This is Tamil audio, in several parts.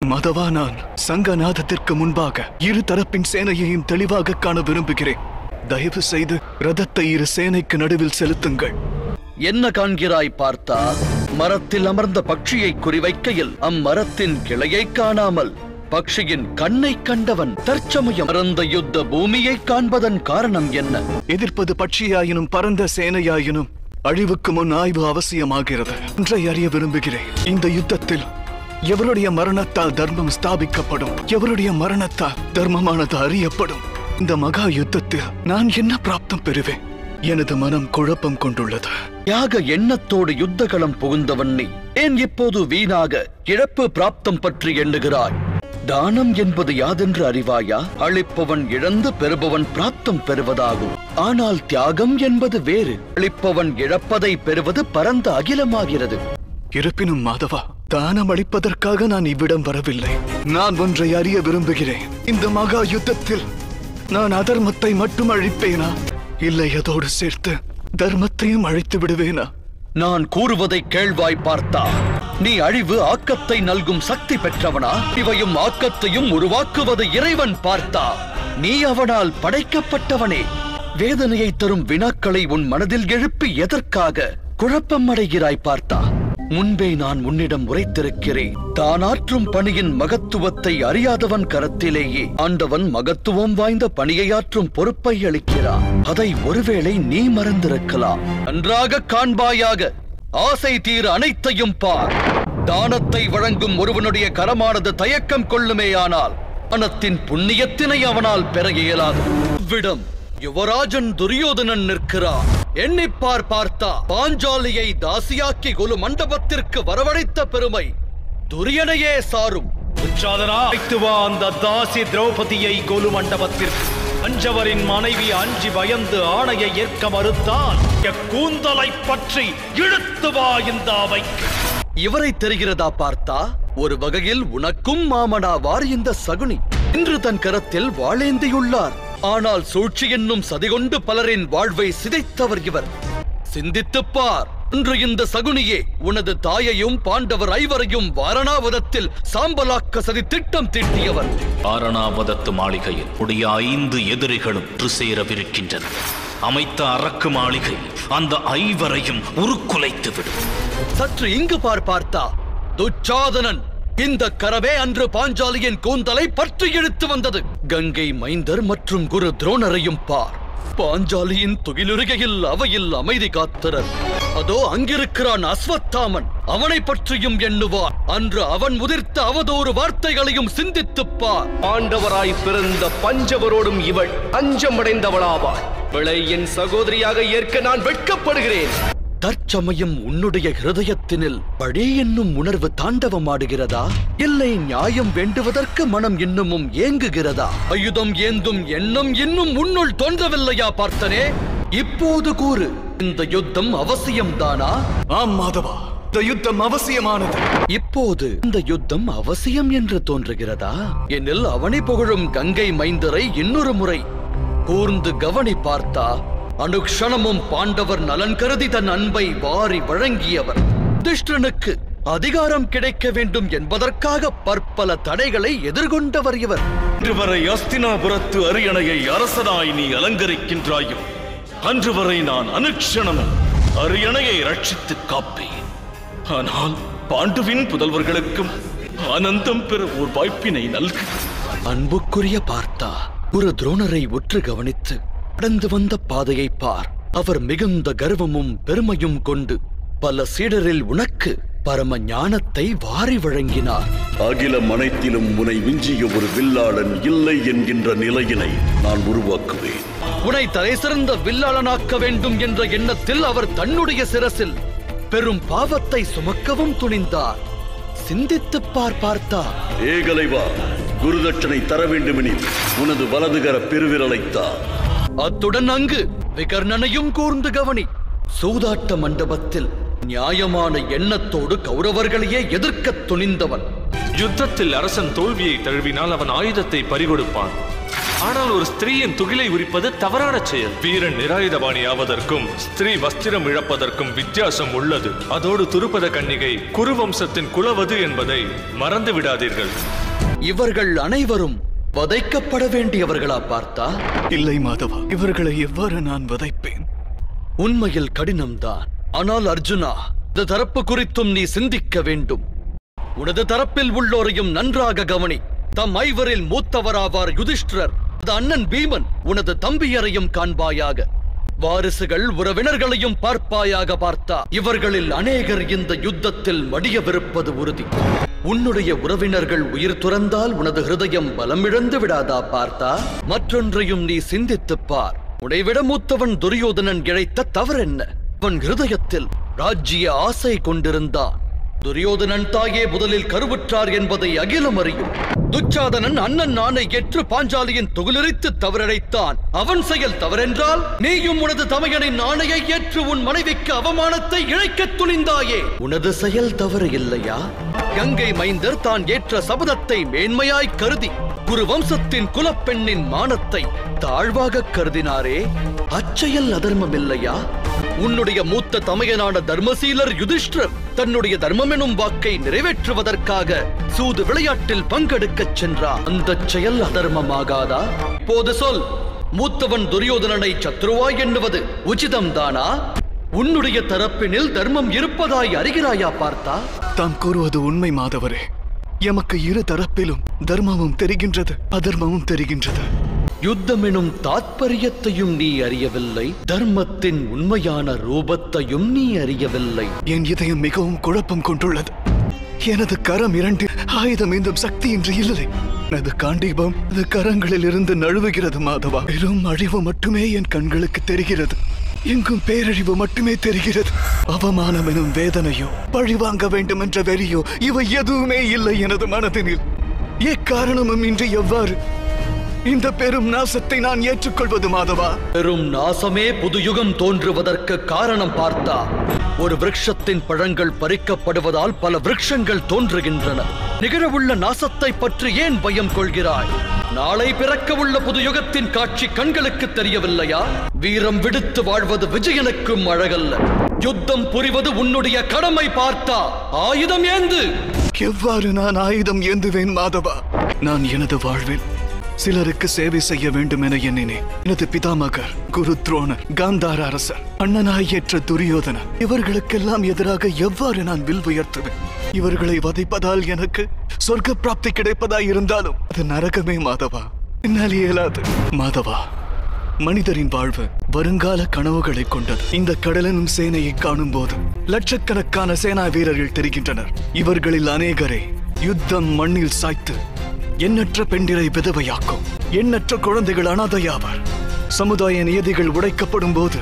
மதவா, நான் சங்கநாதத்திற்கு முன்பாக இரு தரப்பின் சேனையையும் தெளிவாக காண விரும்புகிறேன். தயவு செய்து ரதத்தை இரு சேனைக்கு நடுவில் செலுத்துங்கள். என்ன காண்கிறாய் பார்த்தா? மரத்தில் அமர்ந்த பட்சியை குறிவைக்கையில் அம்மரத்தின் கிளையை காணாமல் பட்சியின் கண்ணை கண்டவன் தற்சமயம் பரந்த யுத்த பூமியை காண்பதன் காரணம் என்ன? எதிர்ப்பது பட்சியாயினும் பரந்த சேனையாயினும் அழிவுக்கு முன் ஆய்வு அவசியமாகிறது. ஒன்றை அறிய விரும்புகிறேன். இந்த யுத்தத்தில் எவருடைய மரணத்தால் தர்மம் ஸ்தாபிக்கப்படும், எவருடைய மரணத்தால் தர்மமானது அறியப்படும். இந்த மகா யுத்தத்தில் நான் என்ன பிராப்தம் பெறுவேன்? எனது மனம் குழப்பம் கொண்டுள்ளது. யாக எண்ணத்தோடு யுத்தகளம் புகுந்தவன் நீ ஏன் இப்போது வீணாக இழப்பு பிராப்தம் பற்றி எண்ணுகிறாய்? தானம் என்பது யாதென்று அறிவாயா? அளிப்பவன் இழந்து பெறுபவன் பிராப்தம் பெறுவதாகும். ஆனால் தியாகம் என்பது வேறு. அளிப்பவன் இழப்பதை பெறுவது பரந்த அகிலமாகிறது. இருப்பினும் மாதவா, தானம் அளிப்பதற்காக நான் இவ்விடம் வரவில்லை. நான் ஒன்றை அறிய விரும்புகிறேன். இந்த மகா யுத்தத்தில் நான் அதர்மத்தை மட்டும் அழிப்பேனா, இல்லை அதோடு சேர்த்து தர்மத்தையும் அழித்து விடுவேனா? நான் கூறுவதை கேள்வாய் பார்த்தா. நீ அழிவு ஆக்கத்தை நல்கும் சக்தி பெற்றவனா? இவையும் ஆக்கத்தையும் உருவாக்குவது இறைவன் பார்த்தா. நீ அவனால் படைக்கப்பட்டவனே. வேதனையை தரும் வினாக்களை உன் மனதில் எழுப்பி எதற்காக குழப்பம் அடைகிறாய் பார்த்தா? முன்பே நான் உன்னிடம் உரைத்திருக்கிறேன். தானாற்றும் பணியின் மகத்துவத்தை அறியாதவன் கரத்திலேயே ஆண்டவன் மகத்துவம் வாய்ந்த பணியாற்றும் பொறுப்பை அளிக்கிறான். அதை ஒருவேளை நீ மறந்திருக்கலாம். நன்றாக காண்பாயாக. ஆசை தீர அனைத்தையும் பார். தானத்தை வழங்கும் ஒருவனுடைய கரமானது தயக்கம் கொள்ளுமேயானால் மனத்தின் புண்ணியத்தினை அவனால் பெற இயலாது. விடம் யுவராஜன் துரியோதனன் நிற்கிறான். எண்ணிப்பார் பார்த்தா. பாஞ்சாலியை தாசியாக்கி கொலு மண்டபத்திற்கு வரவழைத்த பெருமை துரியனையே சாரும். அந்த தாசி திரௌபதியை கொலு மண்டபத்திற்கு அஞ்சவரின் மனைவி அஞ்சி பயந்து ஆணையை ஏற்க மறுத்தால் கூந்தலை பற்றி இழுத்து வா இந்த அவைக்கு. இவரை தெரிகிறதா பார்த்தா? ஒரு வகையில் உனக்கும் மாமனாவார் இந்த சகுனி. இன்று தன் கரத்தில் வாளேந்தியுள்ளார். ஆனால் சூழ்ச்சி என்னும் சதிகொண்டு பலரின் வாழ்வை சிதைத்தவர் இவர். சிந்தித்துப்பார். இன்று இந்த சகுனியே உனது தாயையும் பாண்டவர் ஐவரையும் வாரணாவதத்தில் சாம்பலாக்க சதி திட்டம் தீட்டியவர். வாரணாவதத்து மாளிகையில் உடைய 5 எதிரிகளும் சேரவிருக்கின்றன. அமைத்த அரக்கு மாளிகை அந்த ஐவரையும் உருக்குலைத்து விடும். சற்று இங்கு பார்த்தா. துச்சாதனன் இந்த கரவே அன்று பாஞ்சாலியின் கூந்தலை பற்றி இழுத்து வந்தது. கங்கை மைந்தர் மற்றும் குரு துரோணரையும் பார். பாஞ்சாலியின் துகிலுருகையில் அவையில் அமைதி காத்தனர். அதோ அங்கிருக்கிறான் அஸ்வத்தாமன். அவனை பற்றியும் எண்ணுவார். அன்று அவன் முதிர்த்த அவதூறு வார்த்தைகளையும் சிந்தித்துப்பார். பாண்டவராய் பிறந்த பஞ்சவரோடும் இவள் அஞ்சமடைந்தவளாவாள். இவளை என் சகோதரியாக ஏற்க நான் வெட்கப்படுகிறேன். தற்சமயம் உன்னுடைய ஹிருதயத்தினில் பழி என்னும் உணர்வு தாண்டவமாடுகிறதா? இல்லை நியாயம் வேண்டுவதற்கு மனம் இன்னமும் ஏங்குகிறதா? ஆயுதம் ஏந்தும் எண்ணம் இன்னும் உன்னுள் தோன்றவில்லையா பார்த்தனே? இப்போது கூறு, இந்த யுத்தம் அவசியம்தானா? ஆம் மாதவா, இந்த யுத்தம் அவசியமானது. இப்போது இந்த யுத்தம் அவசியம் என்று தோன்றுகிறதா? எனில் அவனை புகழும் கங்கை மைந்தரை இன்னொரு முறை கூர்ந்து கவனி பார்த்தா. அனுக்ஷணமும் பாண்டவர் நலன் கருதி தன் அன்பை வாரி வழங்கியவர். யுதிஷ்டிரனுக்கு அதிகாரம் கிடைக்க வேண்டும் என்பதற்காக பற்பல தடைகளை எதிர்கொண்டவர் இவர். இன்று வரை அஸ்தினாபுரத்து அரியணையை அரசனாய் நீ அலங்கரிக்கின்றாயோ, அன்று வரை நான் அனுக்ஷணமும் அரியணையை ரட்சித்து காப்பேன். ஆனால் பாண்டுவின் புதல்வர்களுக்கும் ஆனந்தம் பெற ஒரு வாய்ப்பினை நல்கு. அன்புக்குரிய பார்த்தா, ஒரு துரோணரை உற்று கவனித்து கடந்து வந்த பாதையை பார். அவர் மிகுந்த கர்வமும் பெருமையும் கொண்டு பல சீடரில் உனக்கு பரம ஞானத்தை வாரி வழங்கினார். அகிலம் அனைத்திலும் உனை விஞ்சிய ஒரு வில்லாளன் இல்லை என்கின்ற நிலையினை நான் உருவாக்குவேன். உன்னை தலை சிறந்த வில்லாளனாக்க வேண்டும் என்ற எண்ணத்தில் அவர் தன்னுடைய சிரசில் பெரும் பாவத்தை சுமக்கவும் துணிந்தார். சிந்தித்துப் பார்த்தா. ஏகலைவா, குருதட்சணை தர வேண்டுமெனில் உனது வலதுகர பெருவிரலைத்தான். அத்துடன் அங்கு விகர்ணனையும் கூர்ந்து கவனி. சூதாட்ட மண்டபத்தில் நியாயமான எண்ணத்தோடு கௌரவர்களையே எதிர்க்க துணிந்தவன். யுத்தத்தில் அரசன் தோல்வியை தழுவினால் அவன் ஆயுதத்தை பறிகொடுப்பான். ஆனால் ஒரு ஸ்திரீயின் துகிலை உரிப்பது தவறான செயல். வீரன் நிராயுதபாணி ஆவதற்கும் ஸ்திரீ வஸ்திரம் இழப்பதற்கும் வித்தியாசம் உள்ளது. அதோடு துருபத கன்னிகை குருவம்சத்தின் குலவது என்பதை மறந்து விடாதீர்கள். இவர்கள் அனைவரும் வதைக்கப்பட வேண்டியவர்களா பார்த்தா? இல்லை மாதவா, இவர்களை எவ்வாறு நான் வதைப்பேன்? உண்மையில் கடினம்தான். ஆனால் அர்ஜுனா, இந்த தரப்பு குறித்தும் நீ சிந்திக்க வேண்டும். உனது தரப்பில் உள்ளோரையும் நன்றாக கவனி. தம் ஐவரில் மூத்தவராவார் யுதிஷ்டிரர், அண்ணன் பீமன். உனது தம்பியரையும் காண்பாயாக. வாரிசுகள் உறவினர்களையும் பார்ப்பாயாக பார்த்தா. இவர்களில் அநேகர் இந்த யுத்தத்தில் மடியவிருப்பது உறுதி. உன்னுடைய உறவினர்கள் உயிர் துறந்தால் உனது ஹிருதயம் பலமிழந்து விடாதா பார்த்தா? மற்றொன்றையும் நீ சிந்தித்துப் பார். உன்னைவிட மூத்தவன் துரியோதனன் இழைத்த தவறென்ன? அவன் ஹிருதயத்தில் ராஜ்ய ஆசை கொண்டிருந்தான். துரியோதனன் தாயே முதலில் கருவுற்றார் என்பதை அகிலம் அறியும். துச்சாதனன் அண்ணன் நானை ஏற்று பாஞ்சாலியின் துகிலெறித்து தவறடைத்தான். அவன் செயல் தவறென்றால் நீயும் உனது தமையனின் ஆணையை ஏற்று உன் மனைவிக்கு அவமானத்தை இழைக்க துணிந்தாயே. உனது செயல் தவறு இல்லையா? கங்கை மைந்தர் தான் ஏற்ற சபதத்தை மேன்மையாய் கருதி குரு வம்சத்தின் குலப்பெண்ணின் மானத்தை தாழ்வாக கருதினாரே, அச்செயல் அதர்மம் இல்லையா? உன்னுடைய மூத்த தமையனான தர்மசீலர் யுதிஷ்டிரர் தன்னுடைய தர்மம் எனும் வாக்கை நிறைவேற்றுவதற்காக சூது விளையாட்டில் பங்கெடுக்கச் சென்றார். அந்த செயல் அதர்மமாகாதா? இப்போது சொல், மூத்தவன் துரியோதனனை சத்ருவாய் எண்ணுவது உச்சிதம்தானா? உன்னுடைய தரப்பினில் தர்மம் இருப்பதாய் அறிகிறாயா பார்த்தா? தாம் கூறுவது உண்மை மாதவரே. எமக்கு இரு தரப்பிலும் தர்மமும் தெரிகின்றது, அதர்மமும் தெரிகின்றது. யுத்தம் எனும் தாத்பரியத்தையும் நீ அறியவில்லை, தர்மத்தின் உண்மையான ரூபத்தையும் நீ அறியவில்லை. என் இதயம் மிகவும் குழப்பம் கொண்டுள்ளது. எனது கரம் இரண்டு ஆயுதம் ஏந்தும் சக்தி இன்று இல்லை. எனது காண்டீபம் அது கரங்களில் இருந்து நழுவுகிறது மாதவா. வெறும் அழிவு மட்டுமே என் கண்களுக்கு தெரிகிறது. எங்கும் பேரழிவு மட்டுமே தெரிகிறது. அவமானம் எனும் வேதனையோ, பழிவாங்க வேண்டும் என்ற வெறியோ, இவை எதுவுமே இல்லை எனது மனதினில். எக்காரணமும் இன்றி எவ்வாறு இந்த பெரும் நாசத்தை நான் ஏற்றுக்கொள்வது மாதவா? பெரும் நாசமே புது யுகம் தோன்றுவதற்கு காரணம் பார்த்தா. ஒரு விருட்சத்தின் பழங்கள் பறிக்கப்படுவதால் பல விருட்சங்கள் தோன்றுகின்றன. நிகழவுள்ள நாசத்தை பற்றி ஏன் பயம் கொள்கிறாய்? நாளை பிறக்க உள்ள புது யுகத்தின் காட்சி கண்களுக்கு தெரியவில்லையா? வீரம் விடுத்து வாழ்வது விஜயனுக்கும் அழகல்ல. யுத்தம் புரிவது உன்னுடைய கடமை பார்த்தா. ஆயுதம் ஏந்து. எவ்வாறு நான் ஆயுதம் ஏந்துவேன் மாதவா? நான் எனது வாழ்வில் சிலருக்கு சேவை செய்ய வேண்டும் என எண்ணினேன். எனது பிதாமகர் குரு துரோணர், காந்தார அரசர், அண்ணனாய் ஏற்ற துரியோதனர், இவர்களுக்கெல்லாம் எதிராக எவ்வாறு நான் வில் உயர்த்துவேன்? இவர்களை வதைப்பதால் எனக்கு சொர்க்க பிராப்தி கிடைப்பதாய் இருந்தாலும் அது நரகமே மாதவா. என்னால் இயலாது மாதவா. மனிதரின் வாழ்வு வருங்கால கனவுகளை கொண்டது. இந்த கடலெனும் சேனையை காணும் போது லட்சக்கணக்கான சேனா வீரர்கள் தெரிகின்றனர். இவர்களில் அநேகரே யுத்தம் மண்ணில் சாய்த்து எண்ணற்ற பெண்டிரை விதவையாக்கும். எண்ணற்ற குழந்தைகள் அனாதையாவார். சமுதாய நியதிகள் உடைக்கப்படும் போது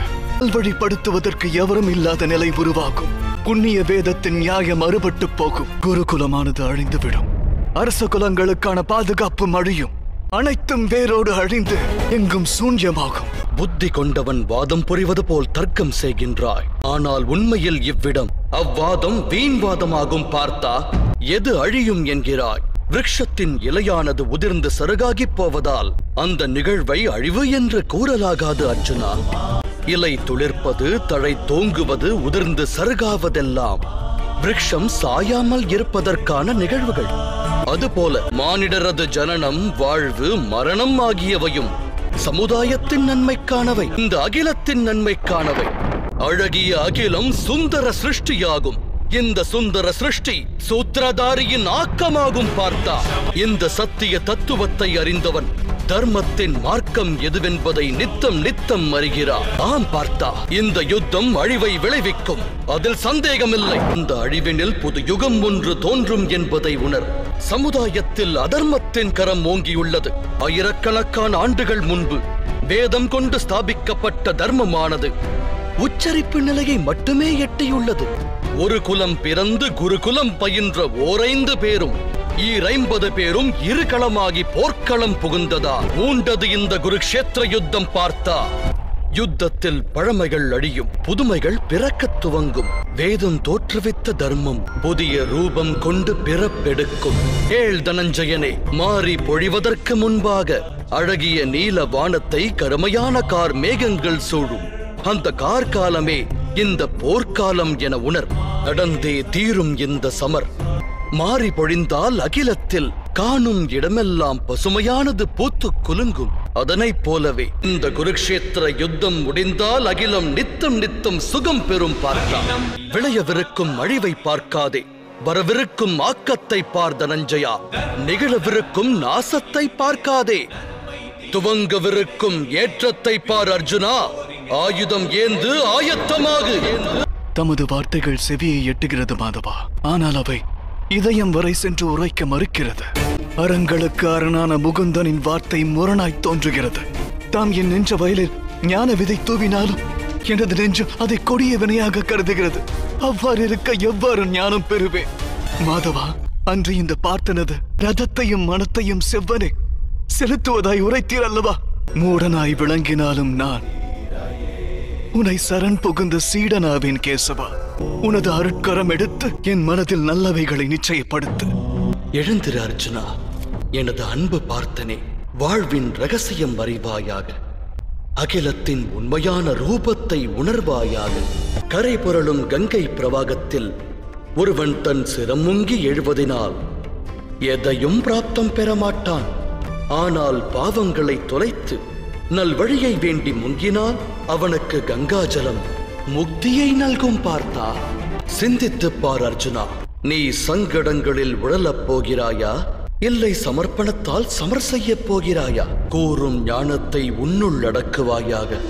வழிப்படுத்துவதற்கு எவரும் இல்லாத நிலை உருவாகும். புண்ணிய வேதத்தின் நியாயம் அறுபட்டு போகும். குருகுலமானது அழிந்துவிடும். அரச குலங்களுக்கான பாதுகாப்பும் அழியும். அனைத்தும் வேரோடு அழிந்து எங்கும் சூன்யமாகும். புத்தி கொண்டவன் வாதம் புரிவது போல் தர்க்கம் செய்கின்றாய். ஆனால் உண்மையில் இவ்விடம் அவ்வாதம் வீண்வாதமாகும் பார்த்தா. எது அழியும் என்கிறாய்? விருட்சத்தின் இலையானது உதிர்ந்து சருகாகி போவதால் அந்த நிகழ்வை அழிவு என்று கூறலாகாது அர்ஜுனா. இலை துளிர்ப்பது, தழை தோங்குவது, உதிர்ந்து சருகாவதெல்லாம் விருட்சம் சாயாமல் இருப்பதற்கான நிகழ்வுகள். அதுபோல மானிடரது ஜனனம், வாழ்வு, மரணம் ஆகியவையும் சமுதாயத்தின் நன்மைக்கானவை, இந்த அகிலத்தின் நன்மைக்கானவை. அழகிய அகிலம் சுந்தர சிருஷ்டியாகும். இந்த சுந்தர சிருஷ்டி சூத்திரதாரியின் ஆக்கமாகும் பார்த்தா. இந்த சத்திய தத்துவத்தை அறிந்தவன் தர்மத்தின் மார்க்கம் எதுவென்பதை நித்தம் நித்தம் அறிகிறார். ஆம் பார்த்தா, இந்த யுத்தம் அழிவை விளைவிக்கும், அதில் சந்தேகமில்லை. இந்த அழிவினில் புது யுகம் ஒன்று தோன்றும் என்பதை உணர். சமுதாயத்தில் அதர்மத்தின் கரம் ஓங்கியுள்ளது. ஆயிரக்கணக்கான ஆண்டுகள் முன்பு வேதம் கொண்டு ஸ்தாபிக்கப்பட்ட தர்மமானது உச்சரிப்பு நிலையை மட்டுமே எட்டியுள்ளது. ஒரு குலம் பிறந்து குருகுலம் பயின்ற ஓரைந்து பேரும் 50 பேரும் இருகளமாகி போர்க்களம் புகுந்ததா ஊண்டது இந்த குருக்ஷேத்திர யுத்தம் பார்த்தா. யுத்தத்தில் பழமைகள் அழியும், புதுமைகள் பிறக்கத் துவங்கும். வேதம் தோற்றுவித்த தர்மம் புதிய ரூபம் கொண்டு பிறப்பெடுக்கும். ஏழ் தனஞ்சயனே, மாறி பொழிவதற்கு முன்பாக அழகிய நீல வானத்தை கருமையான கார் மேகங்கள் சூழும். அந்த கார்காலமே இந்த போர்க்காலம் என உணர். நடந்தே தீரும் இந்த சமர். மாறி பொழிந்தால் அகிலத்தில் காணும் இடமெல்லாம் பசுமையானது பூத்து குலுங்கும். அதனைப் போலவே இந்த குருக்ஷேத்திர யுத்தம் முடிந்தால் அகிலம் நித்தம் நித்தம் சுகம் பெறும். பார்த்தா விளையவிருக்கும் அழிவை பார்க்காதே, வரவிருக்கும் ஆக்கத்தை பார் தனஞ்சயா. நிகழவிருக்கும் நாசத்தை பார்க்காதே, துவங்கவிருக்கும் ஏற்றத்தை பார் அர்ஜுனா. ஆயுதம் ஏந்து ஆயத்தமாகு. தமது வார்த்தைகள் செவியை எட்டுகிறது மாதவா. ஆனால் அவை இதயம் வரை சென்று உரைக்க மறுக்கிறது. அறங்களுக்கு அரணான முகுந்தனின் வார்த்தை முரணாய் தோன்றுகிறது. தாம் என் நெஞ்ச வயலில் ஞான விதை தூவினாலும் எனது நெஞ்சு அதை கொடிய வினையாக கருதுகிறது. அவ்வாறு இருக்க எவ்வாறு ஞானம் பெறுவேன்? மாதவா, அன்று இந்த பார்த்தனது ரதத்தையும் மனத்தையும் செவ்வனே செலுத்துவதாய் உரைத்தீர் அல்லவா? மூடனாய் விளங்கினாலும் நான் உன்னை சரண் புகுந்த சீடனாவேன் கேசவா. உனது அருட்கரம் எடுத்து என் மனதில் நல்லவைகளை நிச்சயப்படுத்து. எழுந்திரு அர்ஜுனா, எனது அன்பு பார்த்தனே. வாழ்வின் ரகசியம் அறிவாயாக, அகிலத்தின் உண்மையான ரூபத்தை உணர்வாயாக. கரை புரளும் கங்கை பிரவாகத்தில் ஒருவன் தன் சிரமுங்கி எழுவதினால் எதையும் பிராப்தம் பெறமாட்டான். ஆனால் பாவங்களை தொலைத்து நல்வழியை வேண்டி முங்கினால் அவனுக்கு கங்காஜலம் முக்தியை நல்கும். பார்த்தா, சிந்தித்துப் பார் அர்ஜுனா. நீ சங்கடங்களில் உழலப் போகிறாயா, இல்லை சமர்ப்பணத்தால் சமர் செய்யப் போகிறாயா? கூறும் ஞானத்தை உன்னுள் அடக்குவாயாக.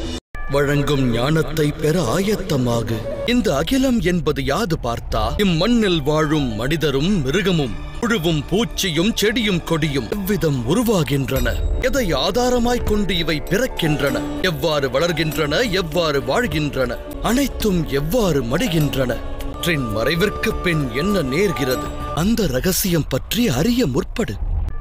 வழங்கும் ஞானத்தை பெற ஆயத்தமாகு. இந்த அகிலம் என்பது யாது பார்த்தா? இம்மண்ணில் வாழும் மனிதரும் மிருகமும் புழுவும் பூச்சியும் செடியும் கொடியும் எவ்விதம் உருவாகின்றன? எதை ஆதாரமாய்க் கொண்டு இவை பிறக்கின்றன? எவ்வாறு வளர்கின்றன? எவ்வாறு வாழ்கின்றன? அனைத்தும் எவ்வாறு மடிகின்றன? மறைவிற்கு பின் என்ன நேர்கிறது? அந்த ரகசியம் பற்றி அறிய முற்படு.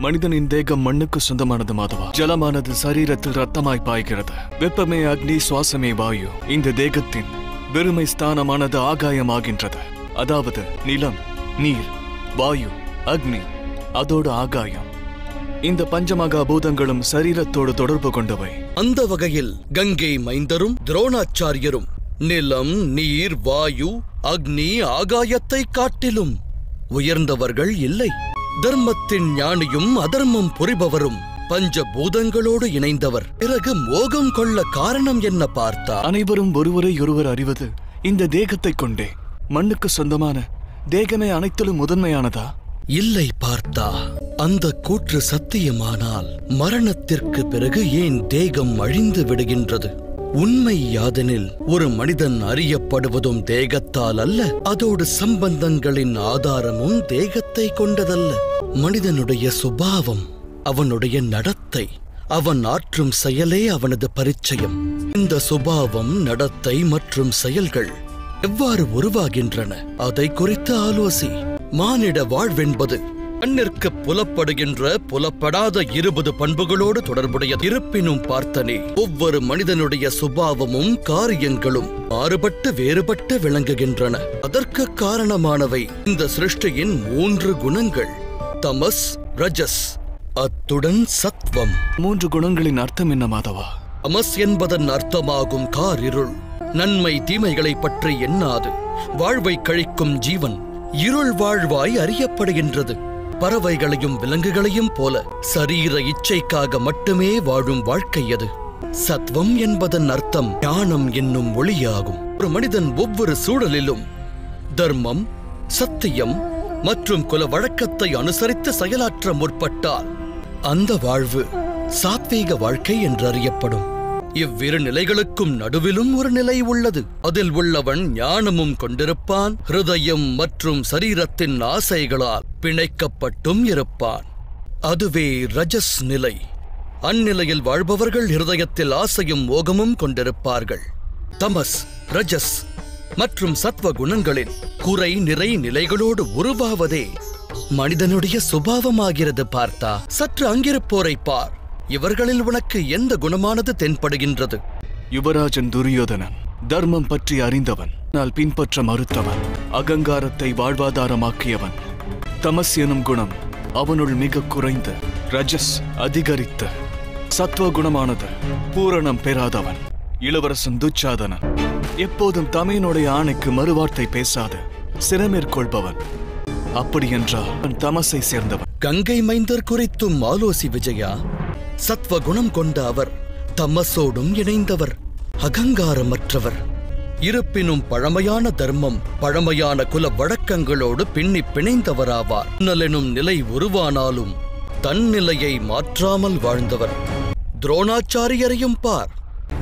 மனிதனின் தேகம் மண்ணுக்கு சொந்தமானது மாதவா. ஜலமானது சரீரத்தில் ரத்தமாய் பாய்கிறது. வெப்பமே அக்னி, சுவாசமே வாயு. இந்த தேகத்தின் வெறுமை ஸ்தானமானது ஆகாயமாகின்றது. அதாவது நிலம், நீர், வாயு, அக்னி, அதோடு ஆகாயம். இந்த பஞ்சமகா பூதங்களும் சரீரத்தோடு தொடர்பு கொண்டவை. அந்த வகையில் கங்கை மைந்தரும் துரோணாச்சாரியரும் நிலம், நீர், வாயு, அக்னி, ஆகாயத்தை காட்டிலும் உயர்ந்தவர்கள் இல்லை. தர்மத்தின் ஞானியும் அதர்மம் புரிபவரும் பஞ்சபூதங்களோடு இணைந்தவர். பிறகு மோகம் கொள்ள காரணம் என்ன பார்த்தா? அனைவரும் ஒருவரை ஒருவர் அறிவது இந்த தேகத்தை கொண்டே. மண்ணுக்கு சொந்தமான தேகமே அனைத்திலும் முதன்மையானதா? இல்லை பார்த்தா. அந்த கூற்று சத்தியமானால் மரணத்திற்கு பிறகு ஏன் தேகம் அழிந்து விடுகின்றது? உண்மை யாதெனில் ஒரு மனிதன் அறியப்படுவதும் தேகத்தால் அல்ல, அதோடு சம்பந்தங்களின் ஆதாரமும் தேகத்தை கொண்டதல்ல. மனிதனுடைய சுபாவம், அவனுடைய நடத்தை, அவன் ஆற்றும் செயலே அவனது பரிச்சயம். இந்த சுபாவம், நடத்தை மற்றும் செயல்கள் எவ்வாறு உருவாகின்றன அதை குறித்து ஆலோசி. மானிட வாழ்வென்பது கண்ணிற்கு புலப்படுகின்ற புலப்படாத 20 பண்புகளோடு தொடர்புடையது. இருப்பினும் பார்த்தனே, ஒவ்வொரு மனிதனுடைய சுபாவமும் காரியங்களும் மாறுபட்டு வேறுபட்டு விளங்குகின்றன. அதற்கு காரணமானவை இந்த சிருஷ்டியின் 3 குணங்கள்: தமஸ், ரஜஸ், அத்துடன் சத்வம். 3 குணங்களின் அர்த்தம் என்ன மாதவா? தமஸ் என்பதன் அர்த்தமாகும் காரிருள். நன்மை தீமைகளை பற்றி எண்ணாது வாழ்வை கழிக்கும் ஜீவன் இருள் வாழ்வாய் அறியப்படுகின்றது. பறவைகளையும் விலங்குகளையும் போல சரீர இச்சைக்காக மட்டுமே வாழும் வாழ்க்கை அது. சத்வம் என்பதன் அர்த்தம் ஞானம் என்னும் ஒளியாகும். ஒரு மனிதன் ஒவ்வொரு சூழலிலும் தர்மம், சத்தியம் மற்றும் குல வழக்கத்தை அனுசரித்து செயலாற்ற முற்பட்டால் அந்த வாழ்வு சாத்வீக வாழ்க்கை என்று அறியப்படும். இவ்விரு நிலைகளுக்கும் நடுவிலும் ஒரு நிலை உள்ளது. அதில் உள்ளவன் ஞானமும் கொண்டிருப்பான், ஹிருதயம் மற்றும் சரீரத்தின் ஆசைகளால் பிணைக்கப்பட்டும் இருப்பான். அதுவே ரஜஸ் நிலை. அந்நிலையில் வாழ்பவர்கள் ஹிருதயத்தில் ஆசையும் மோகமும் கொண்டிருப்பார்கள். தமஸ், ரஜஸ் மற்றும் சத்வ குணங்களின் குறை நிறை நிலைகளோடு உருவாவதே மனிதனுடைய சுபாவமாகிறது. பார்த்தா, சற்று அங்கிருப்போரை பார். இவர்களில் உனக்கு எந்த குணமானது தென்படுகின்றது? யுவராஜன் துரியோதனன் தர்மம் பற்றி அறிந்தவன், நான் பின்பற்ற மறுத்தவன், அகங்காரத்தை வாழ்வாதாரமாக்கியவன். தமஸ் எனும் குணம் அவனுள் மிக குறைந்து ரஜஸ் அதிகரித்து சத்வகுணமானது பூரணம் பெறாதவன். இளவரசன் துச்சாதனன் எப்போதும் தமையனுடைய ஆணைக்கு மறுவார்த்தை பேசாது சிரமேற்கொள்பவன். அப்படியென்றால் அவன் தமசை சேர்ந்தவன். கங்கை மைந்தர் குறித்தும் ஆலோசி விஜயா. சத்வகுணம் கொண்ட அவர் தமசோடும் இணைந்தவர், அகங்காரமற்றவர். இருப்பினும் பழமையான தர்மம், பழமையான குல வழக்கங்களோடு பின்னி பிணைந்தவராவார். நலெனும் நிலை உருவானாலும் தன் நிலையை மாற்றாமல் வாழ்ந்தவர். துரோணாச்சாரியரையும் பார்,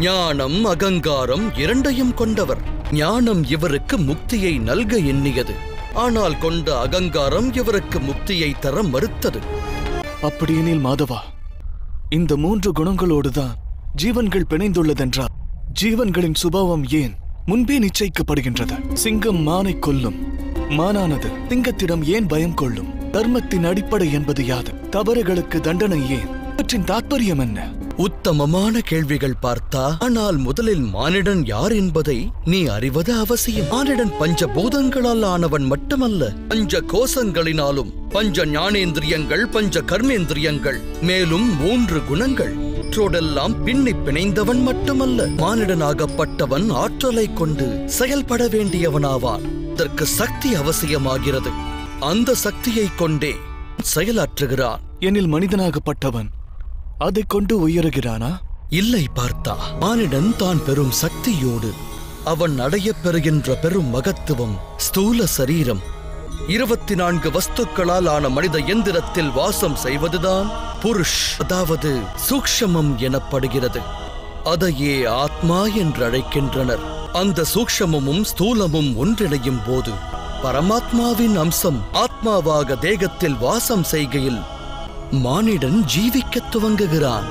ஞானம் அகங்காரம் இரண்டையும் கொண்டவர். ஞானம் இவருக்கு முக்தியை நல்க எண்ணியது, ஆனால் கொண்ட அகங்காரம் இவருக்கு முக்தியை தர மறுத்தது. அப்படியெனில் மாதவா, இந்த 3 குணங்களோடுதான் ஜீவன்கள் பிணைந்துள்ளதென்றால் ஜீவன்களின் சுபாவம் ஏன் முன்பே நிச்சயிக்கப்படுகின்றது? சிங்கம் மானை கொல்லும், மானானது சிங்கத்திடம் ஏன் பயம் கொள்ளும்? தர்மத்தின் அடிப்படை என்பது யாது? தவறுகளுக்கு தண்டனை ஏன்? அவற்றின் தாற்பயம் என்ன? உத்தமமான கேள்விகள் பார்த்தா. ஆனால் முதலில் மானிடன் யார் என்பதை நீ அறிவது அவசியம். மானிடன் பஞ்சபூதங்களால் ஆனவன் மட்டுமல்ல, பஞ்ச கோஷங்களினாலும், பஞ்ச ஞானேந்திரியங்கள், பஞ்ச கர்மேந்திரியங்கள், மேலும் 3 குணங்கள் ோடெல்லாம் பின்னி பிணைந்தவன் மட்டுமல்ல. மானிடனாகப்பட்டவன் ஆற்றலை கொண்டு செயல்பட வேண்டியவனாவான். அதற்கு சக்தி அவசியமாகிறது. அந்த சக்தியை கொண்டே செயலாற்றுகிறான். எனில் மனிதனாகப்பட்டவன் அதை கொண்டு உயருகிறானா? இல்லை பார்த்தா. மானிடன் தான் பெறும் சக்தியோடு அவன் அடையப் பெறுகின்ற பெரும் மகத்துவம் ஸ்தூல சரீரம், 24 வஸ்துக்களால் ஆன மனித எந்திரத்தில் வாசம் செய்வதுதான் புருஷ், அதாவது சூக்ஷமம் எனப்படுகிறது. அதையே ஆத்மா என்று அழைக்கின்றனர். அந்த சூக்ஷமமும் ஸ்தூலமும் ஒன்றிணையும் போது பரமாத்மாவின் அம்சம் ஆத்மாவாக தேகத்தில் வாசம் செய்கையில் மானிடன் ஜீவிக்க துவங்குகிறான்.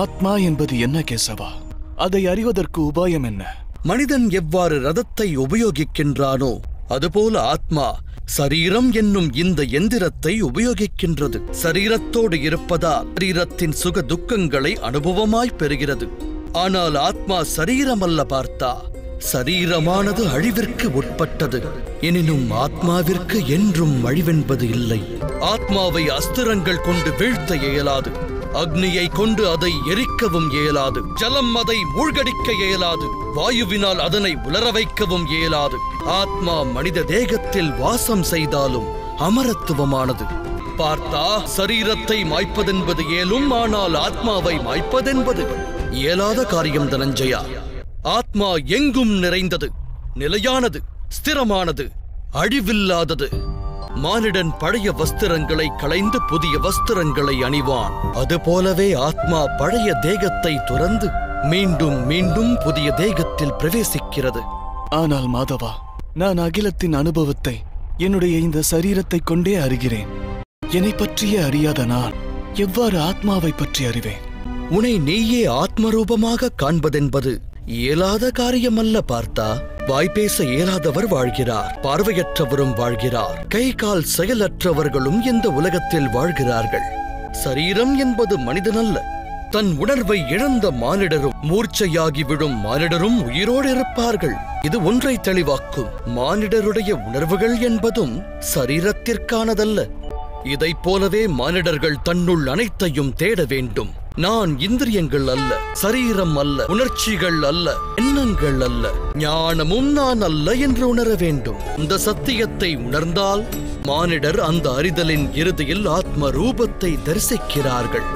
ஆத்மா என்பது என்ன கேசவா? அதை அறிவதற்கு உபாயம் என்ன? மனிதன் எவ்வாறு ரதத்தை உபயோகிக்கின்றானோ அதுபோல ஆத்மா சரீரம் என்னும் இந்த எந்திரத்தை உபயோகிக்கின்றது. சரீரத்தோடு இருப்பதால் சரீரத்தின் சுக துக்கங்களை அனுபவமாய் பெறுகிறது. ஆனால் ஆத்மா சரீரமல்ல பார்த்தா. சரீரமானது அழிவிற்கு உட்பட்டது. எனினும் ஆத்மாவிற்கு என்றும் அழிவென்பது இல்லை. ஆத்மாவை அஸ்திரங்கள் கொண்டு வீழ்த்த இயலாது. அக்னியை கொண்டு அதை எரிக்கவும் இயலாது. ஜலம் அதை மூழ்கடிக்க இயலாது. வாயுவினால் அதனை உலர வைக்கவும் இயலாது. ஆத்மா மனித தேகத்தில் வாசம் செய்தாலும் அமரத்துவமானது. பார்த்தா, சரீரத்தை மாய்ப்பதென்பது இயலும், ஆனால் ஆத்மாவை மாய்ப்பதென்பது இயலாத காரியம் தனஞ்சயா. ஆத்மா எங்கும் நிறைந்தது, நிலையானது, ஸ்திரமானது, அழிவில்லாதது. மானிடன் பழைய வஸ்திரங்களை களைந்து புதிய வஸ்திரங்களை அணிவான். அதுபோலவே ஆத்மா பழைய தேகத்தை துறந்து மீண்டும் மீண்டும் புதிய தேகத்தில் பிரவேசிக்கிறது. ஆனால் மாதவா, நான் அகிலத்தின் அனுபவத்தை என்னுடைய இந்த சரீரத்தை கொண்டே அறிகிறேன். என்னை பற்றியே அறியாத நான் எவ்வாறு ஆத்மாவை பற்றி அறிவேன்? உன்னை நீயே ஆத்மரூபமாக காண்பதென்பது இயலாத காரியமல்ல பார்த்தா. வாய்ப்பேச இயலாதவர் வாழ்கிறார், பார்வையற்றவரும் வாழ்கிறார், கை கால் செயலற்றவர்களும் இந்த உலகத்தில் வாழ்கிறார்கள். சரீரம் என்பது மனிதனல்ல. தன் உணர்வை இழந்த மானிடரும் மூர்ச்சையாகி விடும் மானிடரும் உயிரோடு இருப்பார்கள். இது ஒன்றை தெளிவாக்கும். மானிடருடைய உணர்வுகள் என்பதும் சரீரத்திற்கானதல்ல. இதைப் போலவே மானிடர்கள் தன்னுள் அனைத்தையும் தேட வேண்டும். நான் இந்திரியங்கள் அல்ல, சரீரம் அல்ல, உணர்ச்சிகள் அல்ல, எண்ணங்கள் அல்ல, ஞானமும் நான் அல்ல என்று உணர வேண்டும். இந்த சத்தியத்தை உணர்ந்தால் மானிடர் அந்த அறிதலின் இறுதியில் ஆத்ம ரூபத்தை தரிசிக்கிறார்கள்.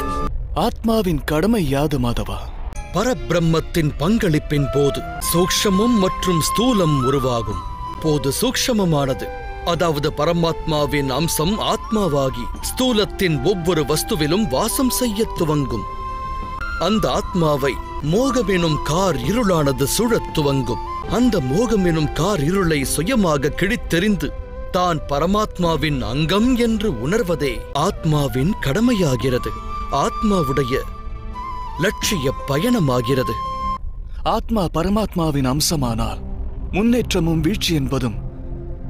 ஆத்மாவின் கடமை யாது மாதவா? பரபிரம்மத்தின் பங்களிப்பின் போது சூக்ஷமம் மற்றும் ஸ்தூலம் உருவாகும். போது சூக்ஷமமானது, அதாவது பரமாத்மாவின் அம்சம் ஆத்மாவாகி ஸ்தூலத்தின் ஒவ்வொரு வஸ்துவிலும் வாசம் செய்ய துவங்கும். அந்த ஆத்மாவை மோகமெனும் கார் இருளானது சுழத் துவங்கும். அந்த மோகமெனும் கார் இருளை சுயமாக கிழித்தெறிந்து தான் பரமாத்மாவின் அங்கம் என்று உணர்வதே ஆத்மாவின் கடமையாகிறது. ஆத்மாவுடைய லட்சிய பயணமாகிறது. ஆத்மா பரமாத்மாவின் அம்சமானால் முன்னேற்றமும் வீழ்ச்சி என்பதும்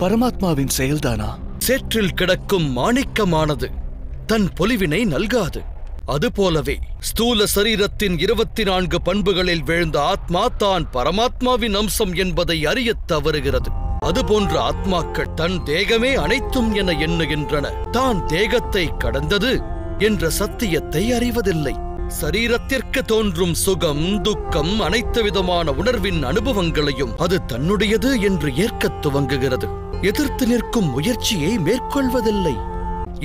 பரமாத்மாவின் செயல்தானா? சேற்றில் கிடக்கும் மாணிக்கமானது தன் பொலிவினை நல்காது. அதுபோலவே ஸ்தூல சரீரத்தின் 24 பண்புகளில் விழுந்த ஆத்மா தான் பரமாத்மாவின் அம்சம் என்பதை அறியத் தவறுகிறது. அதுபோன்ற ஆத்மாக்கள் தன் தேகமே அனைத்தும் என எண்ணுகின்றன. தான் தேகத்தை கடந்தது என்ற சத்தியத்தை அறிவதில்லை. சரீரத்திற்கு தோன்றும் சுகம், துக்கம், அனைத்து விதமான உணர்வின் அனுபவங்களையும் அது தன்னுடையது என்று ஏற்கத் துவங்குகிறது. எதிர்த்து நிற்கும் முயற்சியை மேற்கொள்வதில்லை.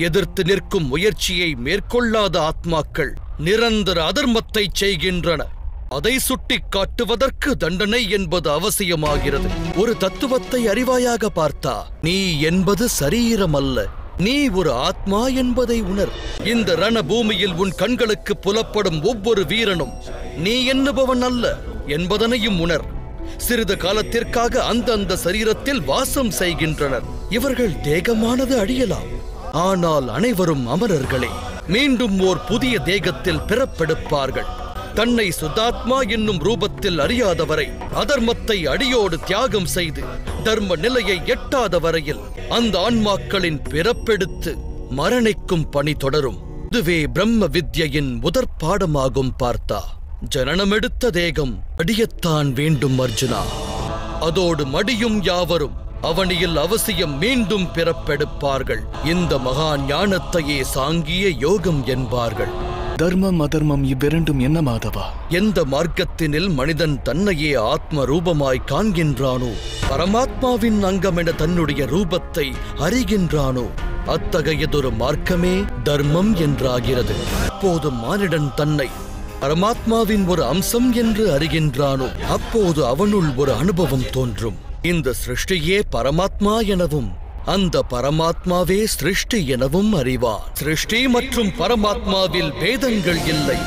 எதிர்த்து நிற்கும் முயற்சியை மேற்கொள்ளாத ஆத்மாக்கள் நிரந்தர அதர்மத்தை செய்கின்றன. அதை சுட்டிக் காட்டுவதற்கு தண்டனை என்பது அவசியமாகிறது. ஒரு தத்துவத்தை அறிவாயாக பார்த்தா, நீ என்பது சரீரம் அல்ல, நீ ஒரு ஆத்மா என்பதை உணர். இந்த ரணபூமியில் உன் கண்களுக்கு புலப்படும் ஒவ்வொரு வீரனும் நீ எண்ணுபவன் அல்ல என்பதனையும் உணர். சிறிது காலத்திற்காக அந்த சரீரத்தில் வாசம் செய்கின்றனர். இவர்கள் தேகமானது அழியலாம், ஆனால் அனைவரும் அமரர்களே. மீண்டும் ஓர் புதிய தேகத்தில் பிறப்பெடுப்பார்கள். தன்னை சுத்தாத்மா என்னும் ரூபத்தில் அறியாதவரை, அதர்மத்தை அடியோடு தியாகம் செய்து தர்ம நிலையை எட்டாத வரையில் அந்த ஆன்மாக்களின் பிறப்பெடுத்து மரணிக்கும் பணி தொடரும். இதுவே பிரம்ம வித்யின் முதற் பாடமாகும். பார்த்தா, ஜனனமெடுத்த தேகம் அடியத்தான் வேண்டும் அர்ஜுனா. அதோடு மடியும் யாவரும் அவனியில் அவசியம் மீண்டும் பிறப்பெடுப்பார்கள். இந்த மகா ஞானத்தையே சாங்கிய யோகம் என்பார்கள். தர்மம் அதர்மம் இவ்விரண்டும் என்ன மாதவா? எந்த மார்க்கத்தினில் மனிதன் தன்னையே ஆத்ம ரூபமாய் காண்கின்றானோ, பரமாத்மாவின் அங்கமென தன்னுடைய ரூபத்தை அறிகின்றானோ, அத்தகையதொரு மார்க்கமே தர்மம் என்றாகிறது. அப்போது மானிடன் தன்னை பரமாத்மாவின் ஒரு அம்சம் என்று அறிகின்றானோ, அப்போது அவனுள் ஒரு அனுபவம் தோன்றும். இந்த சிருஷ்டியே பரமாத்மா எனவும் அந்த பரமாத்மாவே சிருஷ்டி எனவும் அறிவார். சிருஷ்டி மற்றும் பரமாத்மாவில் பேதங்கள் இல்லை.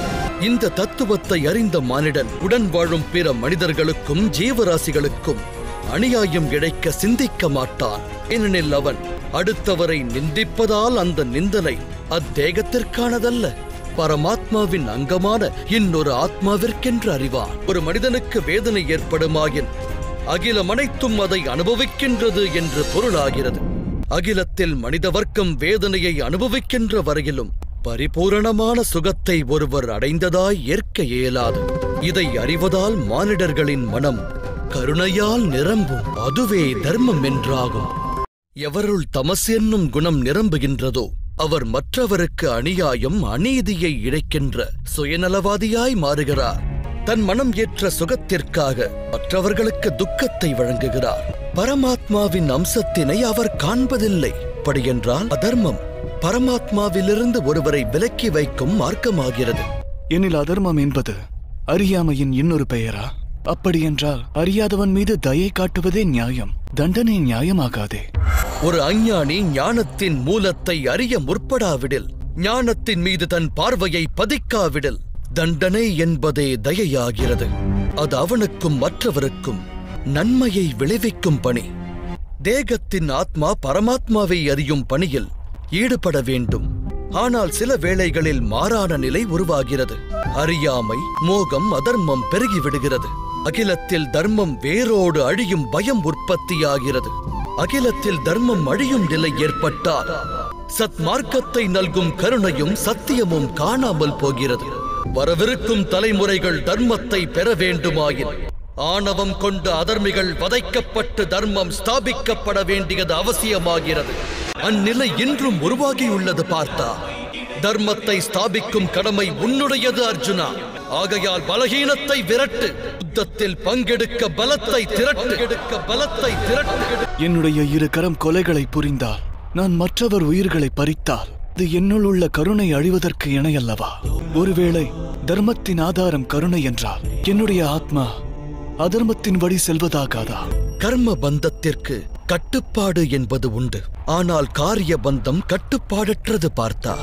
இந்த தத்துவத்தை அறிந்த மானிடன் உடன் வாழும் பிற மனிதர்களுக்கும் ஜீவராசிகளுக்கும் அநியாயம் இழைக்க சிந்திக்க மாட்டான். ஏனெனில் அவன் அடுத்தவரை நிந்திப்பதால் அந்த நிந்தனை அத்தேகத்திற்கானதல்ல, பரமாத்மாவின் அங்கமான இன்னொரு ஆத்மாவிற்கென்று அறிவான். ஒரு மனிதனுக்கு வேதனை ஏற்படுமாயின் அகிலம் அனைத்தும் அதை அனுபவிக்கின்றது என்று பொருளாகிறது. அகிலத்தில் மனித வர்க்கம் வேதனையை அனுபவிக்கின்ற வரையிலும் பரிபூரணமான சுகத்தை ஒருவர் அடைந்ததாய் ஏற்க இயலாது. இதை அறிவதால் மானிடர்களின் மனம் கருணையால் நிரம்பும். அதுவே தர்மம் என்றாகும். எவருள் தமஸ் என்னும் குணம் நிரம்புகின்றதோ அவர் மற்றவருக்கு அநியாயம், அநீதியை இழைக்கின்ற சுயநலவாதியாய் மாறுகிறார். தன் மனம் ஏற்ற சுகத்திற்காக மற்றவர்களுக்கு துக்கத்தை வழங்குகிறார். பரமாத்மாவின் அம்சத்தினை அவர் காண்பதில்லை. அப்படியென்றால் அதர்மம் பரமாத்மாவிலிருந்து ஒருவரை விலக்கி வைக்கும் மார்க்கமாகிறது. எனில் அதர்மம் என்பது அறியாமையின் இன்னொரு பெயரா? அப்படியென்றால் அறியாதவன் மீது தயை காட்டுவதே நியாயம், தண்டனை நியாயமாகாதே. ஒரு அஞ்ஞானி ஞானத்தின் மூலத்தை அறிய முற்படாவிடில், ஞானத்தின் மீது தன் பார்வையை பதிக்காவிடில், தண்டனை என்பதே தயையாகிறது. அது அவனுக்கும் மற்றவருக்கும் நன்மையை விளைவிக்கும் பணி. தேகத்தின் ஆத்மா பரமாத்மாவை அறியும் பணியில் ஈடுபட வேண்டும். ஆனால் சில வேளைகளில் மாறான நிலை உருவாகிறது. அறியாமை, மோகம், அதர்மம் பெருகிவிடுகிறது. அகிலத்தில் தர்மம் வேரோடு அழியும் பயம் உற்பத்தியாகிறது. அகிலத்தில் தர்மம் அழியும் நிலை ஏற்பட்டால் சத்மார்க்கத்தை நல்கும் கருணையும் சத்தியமும் காணாமல் போகிறது. வரவிருக்கும் தலைமுறைகள் தர்மத்தை பெற வேண்டுமாயின் ஆணவம் கொண்ட அதர்மிகள் வதைக்கப்பட்டு தர்மம் ஸ்தாபிக்கப்பட வேண்டியது அவசியமாகிறது. அந்நிலை இன்றும் உருவாகியுள்ளது. பார்த்தா, தர்மத்தை ஸ்தாபிக்கும் கடமை உன்னுடையது அர்ஜுனா. ஆகையால் பலகீனத்தை விரட்டு, யுத்தத்தில் பங்கெடுக்க பலத்தை திரட்டு. என்னுடைய இரு கரம் கொலைகளை புரிந்தால், நான் மற்றவர் உயிர்களை பறித்தால், இது என்னுள் உள்ள கருணை அழிவதற்கு இணையல்லவா? ஒருவேளை தர்மத்தின் ஆதாரம் கருணை என்றால் என்னுடைய ஆத்மா அதர்மத்தின் வழி செல்வதாகாதா? கர்ம பந்தத்திற்கு கட்டுப்பாடு என்பது உண்டு. ஆனால் காரிய பந்தம் கட்டுப்பாடற்றது. பார்த்தா,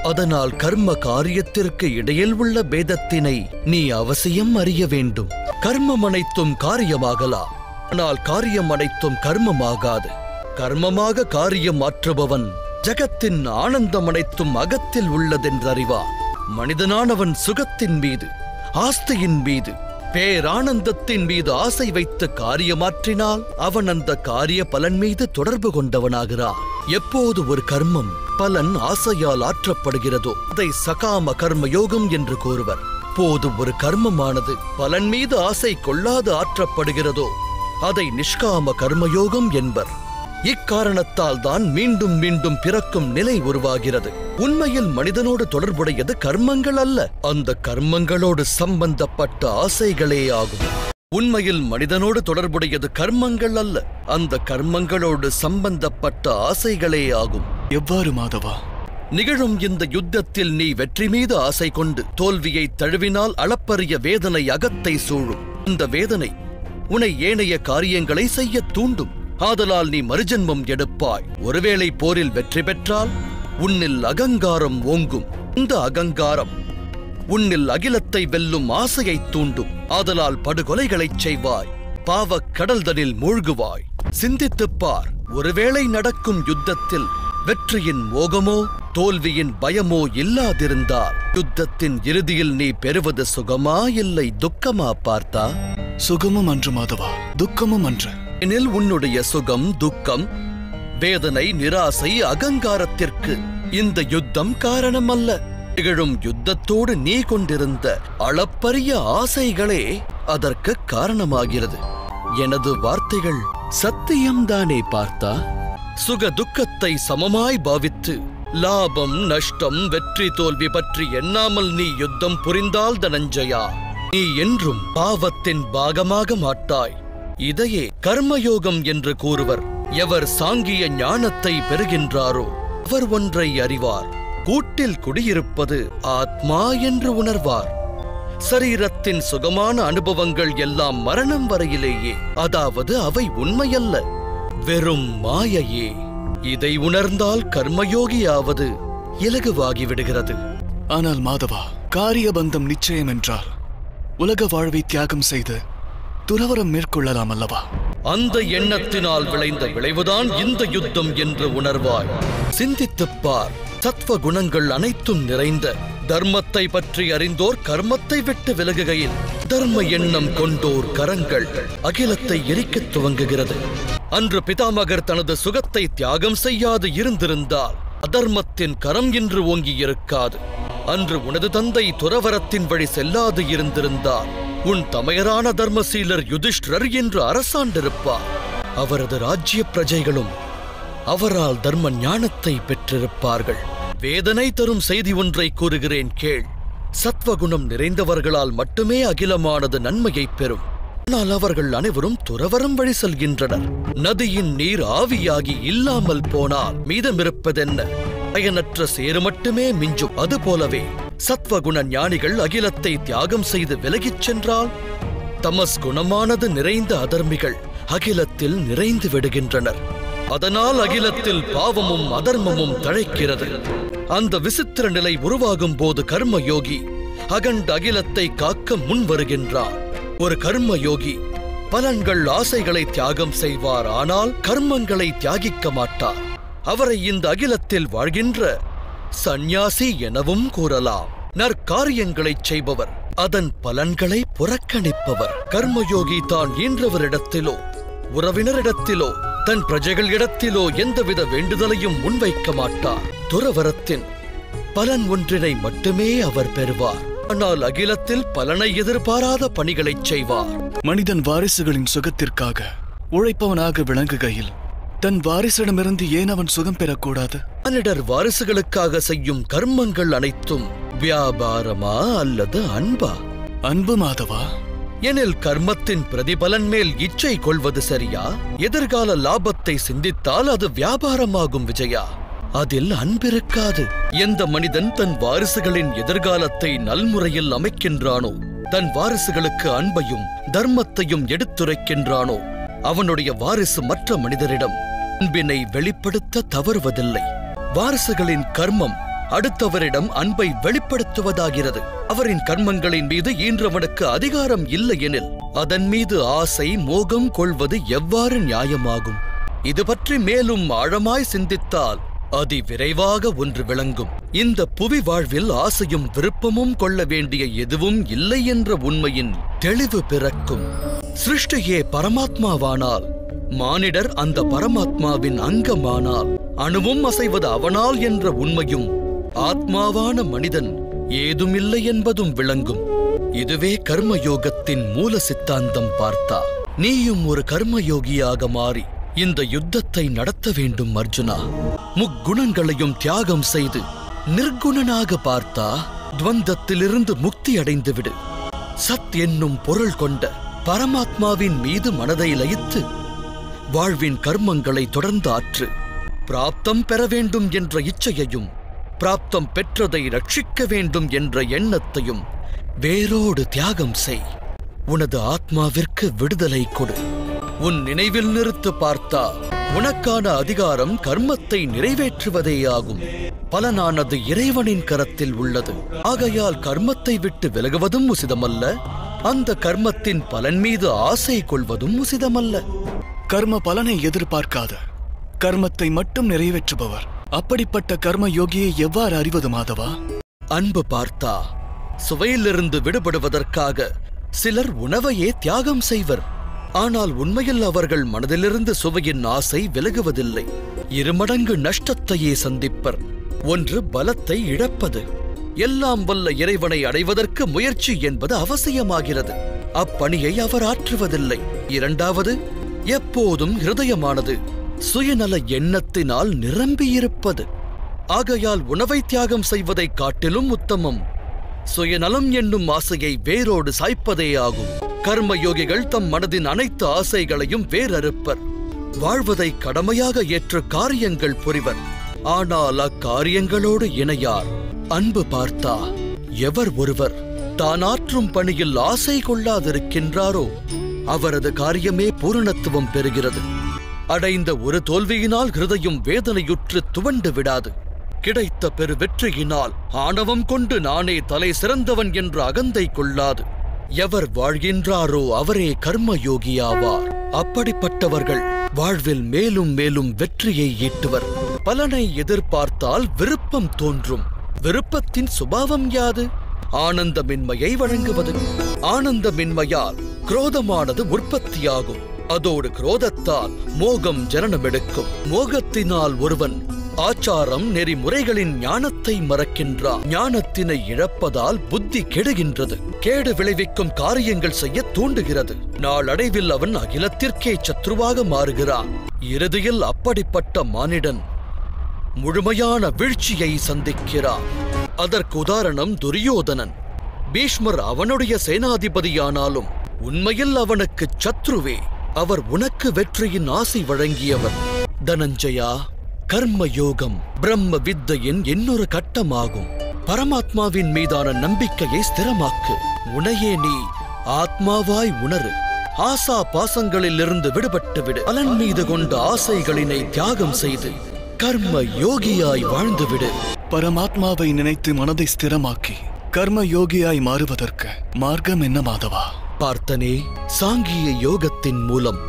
அதனால் கர்ம காரியத்திற்கு இடையில் உள்ள பேதத்தினை நீ அவசியம் அறிய வேண்டும். கர்மம் அனைத்தும் காரியமாகலாம், ஆனால் காரியம் அனைத்தும் கர்மமாகாது. கர்மமாக காரியம் மாற்றுபவன் ஜகத்தின் ஆனந்தம் அனைத்தும் அகத்தில் உள்ளதென்றறிவான். மனிதனானவன் சுகத்தின் மீது, ஆஸ்தியின் மீது, பேரானந்தத்தின் மீது ஆசை வைத்து காரியமாற்றினால் அவன் அந்த காரிய பலன் மீது தொடர்பு கொண்டவனாகிறான். எப்போது ஒரு கர்மம் பலன் ஆசையால் ஆற்றப்படுகிறதோ அதை சகாம கர்மயோகம் என்று கூறுவர். போது ஒரு கர்மமானது பலன் மீது ஆசை கொள்ளாது ஆற்றப்படுகிறதோ அதை நிஷ்காம கர்மயோகம் என்பர். இக்காரணத்தால் தான் மீண்டும் மீண்டும் பிறக்கும் நிலை உருவாகிறது. உண்மையில் மனிதனோடு தொடர்புடையது கர்மங்கள் அல்ல, அந்த கர்மங்களோடு சம்பந்தப்பட்ட ஆசைகளே ஆகும். உண்மையில் மனிதனோடு தொடர்புடையது கர்மங்கள் அல்ல, அந்த கர்மங்களோடு சம்பந்தப்பட்ட ஆசைகளே ஆகும். எவ்வாறு மாதவா? நிகழும் இந்த யுத்தத்தில் நீ வெற்றி மீது ஆசை கொண்டு தோல்வியை தழுவினால் அளப்பரிய வேதனை அகத்தை சூழும். இந்த வேதனை உன்னை ஏனைய காரியங்களை செய்ய தூண்டும். ஆதலால் நீ மறுஜன்மம் எடுப்பாய். ஒருவேளை போரில் வெற்றி பெற்றால் உன்னில் அகங்காரம் ஓங்கும். இந்த அகங்காரம் உன்னில் அகிலத்தை வெல்லும் ஆசையை தூண்டும். ஆதலால் படுகொலைகளைச் செய்வாய், பாவக் கடல்தனில் மூழ்குவாய். சிந்தித்துப் பார், ஒருவேளை நடக்கும் யுத்தத்தில் வெற்றியின் மோகமோ தோல்வியின் பயமோ இல்லாதிருந்தால் யுத்தத்தின் இறுதியில் நீ பெறுவது சுகமா இல்லை துக்கமா பார்த்தா? சுகமும் அன்று மாதவா, துக்கமும் அன்று. எனில் உன்னுடைய சுகம், துக்கம், வேதனை, நிராசை, அகங்காரத்திற்கு இந்த யுத்தம் காரணம் அல்ல. நிகழும் யுத்தத்தோடு நீ கொண்டிருந்த அளப்பரிய ஆசைகளே அதற்கு காரணமாகிறது. எனது வார்த்தைகள் சத்தியம்தானே பார்த்தா? சுக துக்கத்தை சமமாய் பாவித்து லாபம் நஷ்டம் வெற்றி தோல்வி பற்றி எண்ணாமல் நீ யுத்தம் புரிந்தால் தனஞ்சயா நீ என்றும் பாவத்தின் பாகமாக மாட்டாய். இதையே கர்மயோகம் என்று கூறுவர். எவர் சாங்கிய ஞானத்தை பெறுகின்றாரோ அவர் ஒன்றை அறிவார், கூட்டில் குடியிருப்பது ஆத்மா என்று உணர்வார். சரீரத்தின் சுகமான அனுபவங்கள் எல்லாம் மரணம் வரையிலேயே, அதாவது அவை உண்மையல்ல, வெறும் மாயையே. இதை உணர்ந்தால் கர்மயோகியாவது இலகுவாகிவிடுகிறது. ஆனால் மாதவா, காரியபந்தம் நிச்சயம் என்றால் உலக வாழ்வை தியாகம் செய்து துறவரம் மேற்கொள்ளலாம் அல்லவா? அந்த எண்ணத்தினால் விளைந்த விளைவுதான் இந்த யுத்தம் என்று உணர்வாய். சிந்தித்துப் பார், சத்வ குணங்கள் அனைத்தும் நிறைந்த தர்மத்தை பற்றி அறிந்தோர் கர்மத்தை விட்டு விலகுகையில் தர்ம எண்ணம் கொண்டோர் கரங்கள் அகிலத்தை எரிக்கத் துவங்குகிறது. அன்று பிதாமகர் தனது சுகத்தை தியாகம் செய்யாது இருந்திருந்தால் அதர்மத்தின் கரம் இன்று ஓங்கி இருக்காது. அன்று உனது தந்தை துறவரத்தின் வழி செல்லாது இருந்திருந்தால் உன் தமையரான தர்மசீலர் யுதிஷ்டிரர் என்று அரசாண்டிருப்பார். அவரது ராஜ்ய பிரஜைகளும் அவரால் தர்ம ஞானத்தை பெற்றிருப்பார்கள். வேதனை தரும் செய்தி ஒன்றை கூறுகிறேன் கேள். சத்வகுணம் நிறைந்தவர்களால் மட்டுமே அகிலமானது நன்மையை பெறும். ஆனால் அவர்கள் அனைவரும் துறவரம் வழி செல்கின்றனர். நதியின் நீர் ஆவியாகி இல்லாமல் போனால் மீதமிருப்பதென்ன? பயனற்ற சேறு மட்டுமே மிஞ்சும். அதுபோலவே சத்வகுண ஞானிகள் அகிலத்தை தியாகம் செய்து விலகிச் சென்றால் தமஸ் குணமானது நிறைந்த அதர்மிகள் அகிலத்தில் நிறைந்து விடுகின்றனர். அதனால் அகிலத்தில் பாவமும் அதர்மமும் தழைக்கிறது. அந்த விசித்திர நிலை உருவாகும் போது கர்மயோகி அகண்ட அகிலத்தை காக்க முன் வருகின்றார். ஒரு கர்மயோகி பலன்கள் ஆசைகளை தியாகம் செய்வார், ஆனால் கர்மங்களை தியாகிக்க மாட்டார். அவரை இந்த அகிலத்தில் வாழ்கின்ற சந்நியாசி எனவும் கூறலாம். நற்காரியங்களைச் செய்பவர், அதன் பலன்களை புறக்கணிப்பவர். கர்மயோகி தான் ஈன்றவரிடத்திலோ உறவினரிடத்திலோ தன் பிரஜைகளிடத்திலோ எந்தவித வேண்டுதலையும் முன்வைக்க மாட்டார். துறவரத்தின் பலன் ஒன்றினை மட்டுமே அவர் பெறுவார். ஆனால் அகிலத்தில் பலனை எதிர்பாராத பணிகளைச் செய்வார். மனிதன் வாரிசுகளின் சுகத்திற்காக உழைப்பவனாக விளங்குகையில் தன் வாரிசிடமிருந்து ஏன் அவன் சுகம் பெறக்கூடாது? மனிதர் வாரிசுகளுக்காக செய்யும் கர்மங்கள் அனைத்தும் வியாபாரமா அல்லது அன்பா? அன்பு மாதவா. எனில் கர்மத்தின் பிரதிபலன் மேல் இச்சை கொள்வது சரியா? எதிர்கால லாபத்தை சிந்தித்தால் அது வியாபாரமாகும் விஜயா. அதில் அன்பிருக்காது. எந்த மனிதன் தன் வாரிசுகளின் எதிர்காலத்தை நல்முறையில் அமைக்கின்றானோ, தன் வாரிசுகளுக்கு அன்பையும் தர்மத்தையும் எடுத்துரைக்கின்றானோ, அவனுடைய வாரிசு மற்ற மனிதரிடம் அன்பினை வெளிப்படுத்த தவறுவதில்லை. வாரிசுகளின் கர்மம் அடுத்தவரிடம் அன்பை வெளிப்படுத்துவதாகிறது. அவரின் கர்மங்களின் மீது ஈன்றவனுக்கு அதிகாரம் இல்லை எனில் அதன் மீது ஆசை மோகம் கொள்வது எவ்வாறு நியாயமாகும்? இது பற்றி மேலும் ஆழமாய் சிந்தித்தால் அதிவிரைவாக ஒன்று விளங்கும். இந்த புவி வாழ்வில் ஆசையும் விருப்பமும் கொள்ள வேண்டிய எதுவும் இல்லை என்ற உண்மையின் தெளிவு பிறக்கும். சிருஷ்டியே பரமாத்மாவானால், மானிடர் அந்த பரமாத்மாவின் அங்கமானால், அணுவும் அசைவது அவனால் என்ற உண்மையும், ஆத்மாவான மனிதன் ஏதுமில்லை என்பதும் விளங்கும். இதுவே கர்மயோகத்தின் மூல சித்தாந்தம். பார்த்தா, நீயும் ஒரு கர்மயோகியாக மாறி இந்த யுத்தத்தை நடத்த வேண்டும் அர்ஜுனா. முக்குணங்களையும் தியாகம் செய்து நிர்குணனாக பார்த்தா துவந்தத்திலிருந்து முக்தி அடைந்து விடு. சத் என்னும் பொருள் கொண்ட பரமாத்மாவின் மீது மனதை லயித்து வாழ்வின் கர்மங்களை தொடர்ந்து ஆற்று. பிராப்தம் பெற வேண்டும் என்ற இச்சையையும், பிராப்தம் பெற்றதை ரட்சிக்க வேண்டும் என்ற எண்ணத்தையும் வேரோடு தியாகம் செய். உனது ஆத்மாவிற்கு விடுதலை கொடு. உன் நினைவில் நிறுத்து பார்த்தா, உனக்கான அதிகாரம் கர்மத்தை நிறைவேற்றுவதே ஆகும். பலனானது இறைவனின் கரத்தில் உள்ளது. ஆகையால் கர்மத்தை விட்டு விலகுவதும் உசிதமல்ல, அந்த கர்மத்தின் பலன் மீது ஆசை கொள்வதும் உசிதமல்ல. கர்ம பலனை எதிர்பார்க்காத கர்மத்தை மட்டும் நிறைவேற்றுபவர். அப்படிப்பட்ட கர்ம யோகியை எவ்வாறு அறிவது மாதவா? அன்பு பார்த்தா, சுவையிலிருந்து விடுபடுவதற்காக சிலர் உணவையே தியாகம் செய்வர். ஆனால் உண்மையில் அவர்கள் மனதிலிருந்து சுவையின் ஆசை விலகுவதில்லை. இருமடங்கு நஷ்டத்தையே சந்திப்பர். ஒன்று பலத்தை இழப்பது. எல்லாம் வல்ல இறைவனை அடைவதற்கு முயற்சி என்பது அவசியமாகிறது. அப்பணியை அவர் ஆற்றுவதில்லை. இரண்டாவது, எப்போதும் ஹிருதயமானது சுயநல எண்ணத்தினால் நிரம்பியிருப்பது. ஆகையால் உணவை தியாகம் செய்வதை காட்டிலும் உத்தமம் சுயநலம் என்னும் ஆசையை வேரோடு சாய்ப்பதே ஆகும். கர்மயோகிகள் தம் மனதின் அனைத்து ஆசைகளையும் வேறறுப்பர். வாழ்வதை கடமையாக ஏற்று காரியங்கள் புரிவர். ஆனால் அக்காரியங்களோடு இணையார். அன்பு பார்த்தா, எவர் ஒருவர் தான் ஆற்றும் பணியில் ஆசை கொள்ளாதிருக்கின்றாரோ அவரது காரியமே பூரணத்துவம் பெறுகிறது. அடைந்த ஒரு தோல்வியினால் ஹிருதயம் வேதனையுற்று துவண்டு விடாது. கிடைத்த பெரு வெற்றியினால் ஆணவம் கொண்டு நானே தலை சிறந்தவன் என்ற அகந்தை கொள்ளாது. எவர் வாழ்கின்றாரோ அவரே கர்மயோகியாவார். அப்படிப்பட்டவர்கள் வாழ்வில் மேலும் மேலும் வெற்றியை ஈட்டுவர். பலனை எதிர்பார்த்தால் விருப்பம் தோன்றும். விருப்பத்தின் சுபாவம் யாது? ஆனந்தமின்மையை வழங்குவது. ஆனந்தமின்மையால் குரோதமானது உற்பத்தியாகும். அதோடு குரோதத்தால் மோகம் ஜனனமெடுக்கும். மோகத்தினால் ஒருவன் ஆச்சாரம் நெறிமுறைகளின் ஞானத்தை மறக்கின்றான். ஞானத்தினை இழப்பதால் புத்தி கெடுகின்றது. கேடு விளைவிக்கும் காரியங்கள் செய்ய தூண்டுகிறது. நாளடைவில் அவன் அகிலத்திற்கே சத்ருவாக மாறுகிறான். இறுதியில் அப்படிப்பட்ட மானிடன் முழுமையான வீழ்ச்சியை சந்திக்கிறான். அதற்கு உதாரணம் துரியோதனன். பீஷ்மர் அவனுடைய சேனாதிபதியானாலும் உண்மையில் அவனுக்கு சத்ருவே. அவர் உனக்கு வெற்றியின் ஆசை வழங்கியவர். தனஞ்சயா, கர்ம யோகம் பிரம்ம வித்தையின் இன்னொரு கட்டமாகும். பரமாத்மாவின் மீதான நம்பிக்கையை ஸ்திரமாக்கு. உனையே நீ ஆத்மாவாய் உணரு. ஆசா பாசங்களிலிருந்து விடுபட்டு விடு. பலன் மீது கொண்ட ஆசைகளினை தியாகம் செய்து கர்ம யோகியாய் வாழ்ந்துவிடு. பரமாத்மாவை நினைத்து மனதை ஸ்திரமாக்கி கர்ம யோகியாய் மாறுவதற்கு மார்க்கம் என்ன மாதவா? பார்த்தனே, சாங்கிய யோகத்தின் மூலம்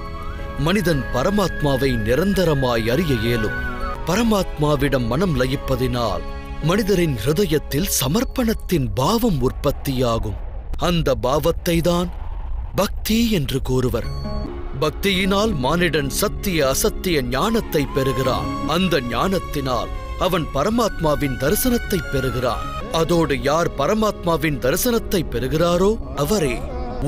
மனிதன் பரமாத்மாவை நிரந்தரமாய் அறிய இயலும். பரமாத்மாவிடம் மனம் லயிப்பதினால் மனிதரின் ஹிருதயத்தில் சமர்ப்பணத்தின் பாவம் உற்பத்தியாகும். அந்த பாவத்தை தான் பக்தி என்று கூறுவர். பக்தியினால் மானிடன் சத்திய அசத்திய ஞானத்தை பெறுகிறான். அந்த ஞானத்தினால் அவன் பரமாத்மாவின் தரிசனத்தை பெறுகிறான். அதோடு யார் பரமாத்மாவின் தரிசனத்தை பெறுகிறாரோ அவரே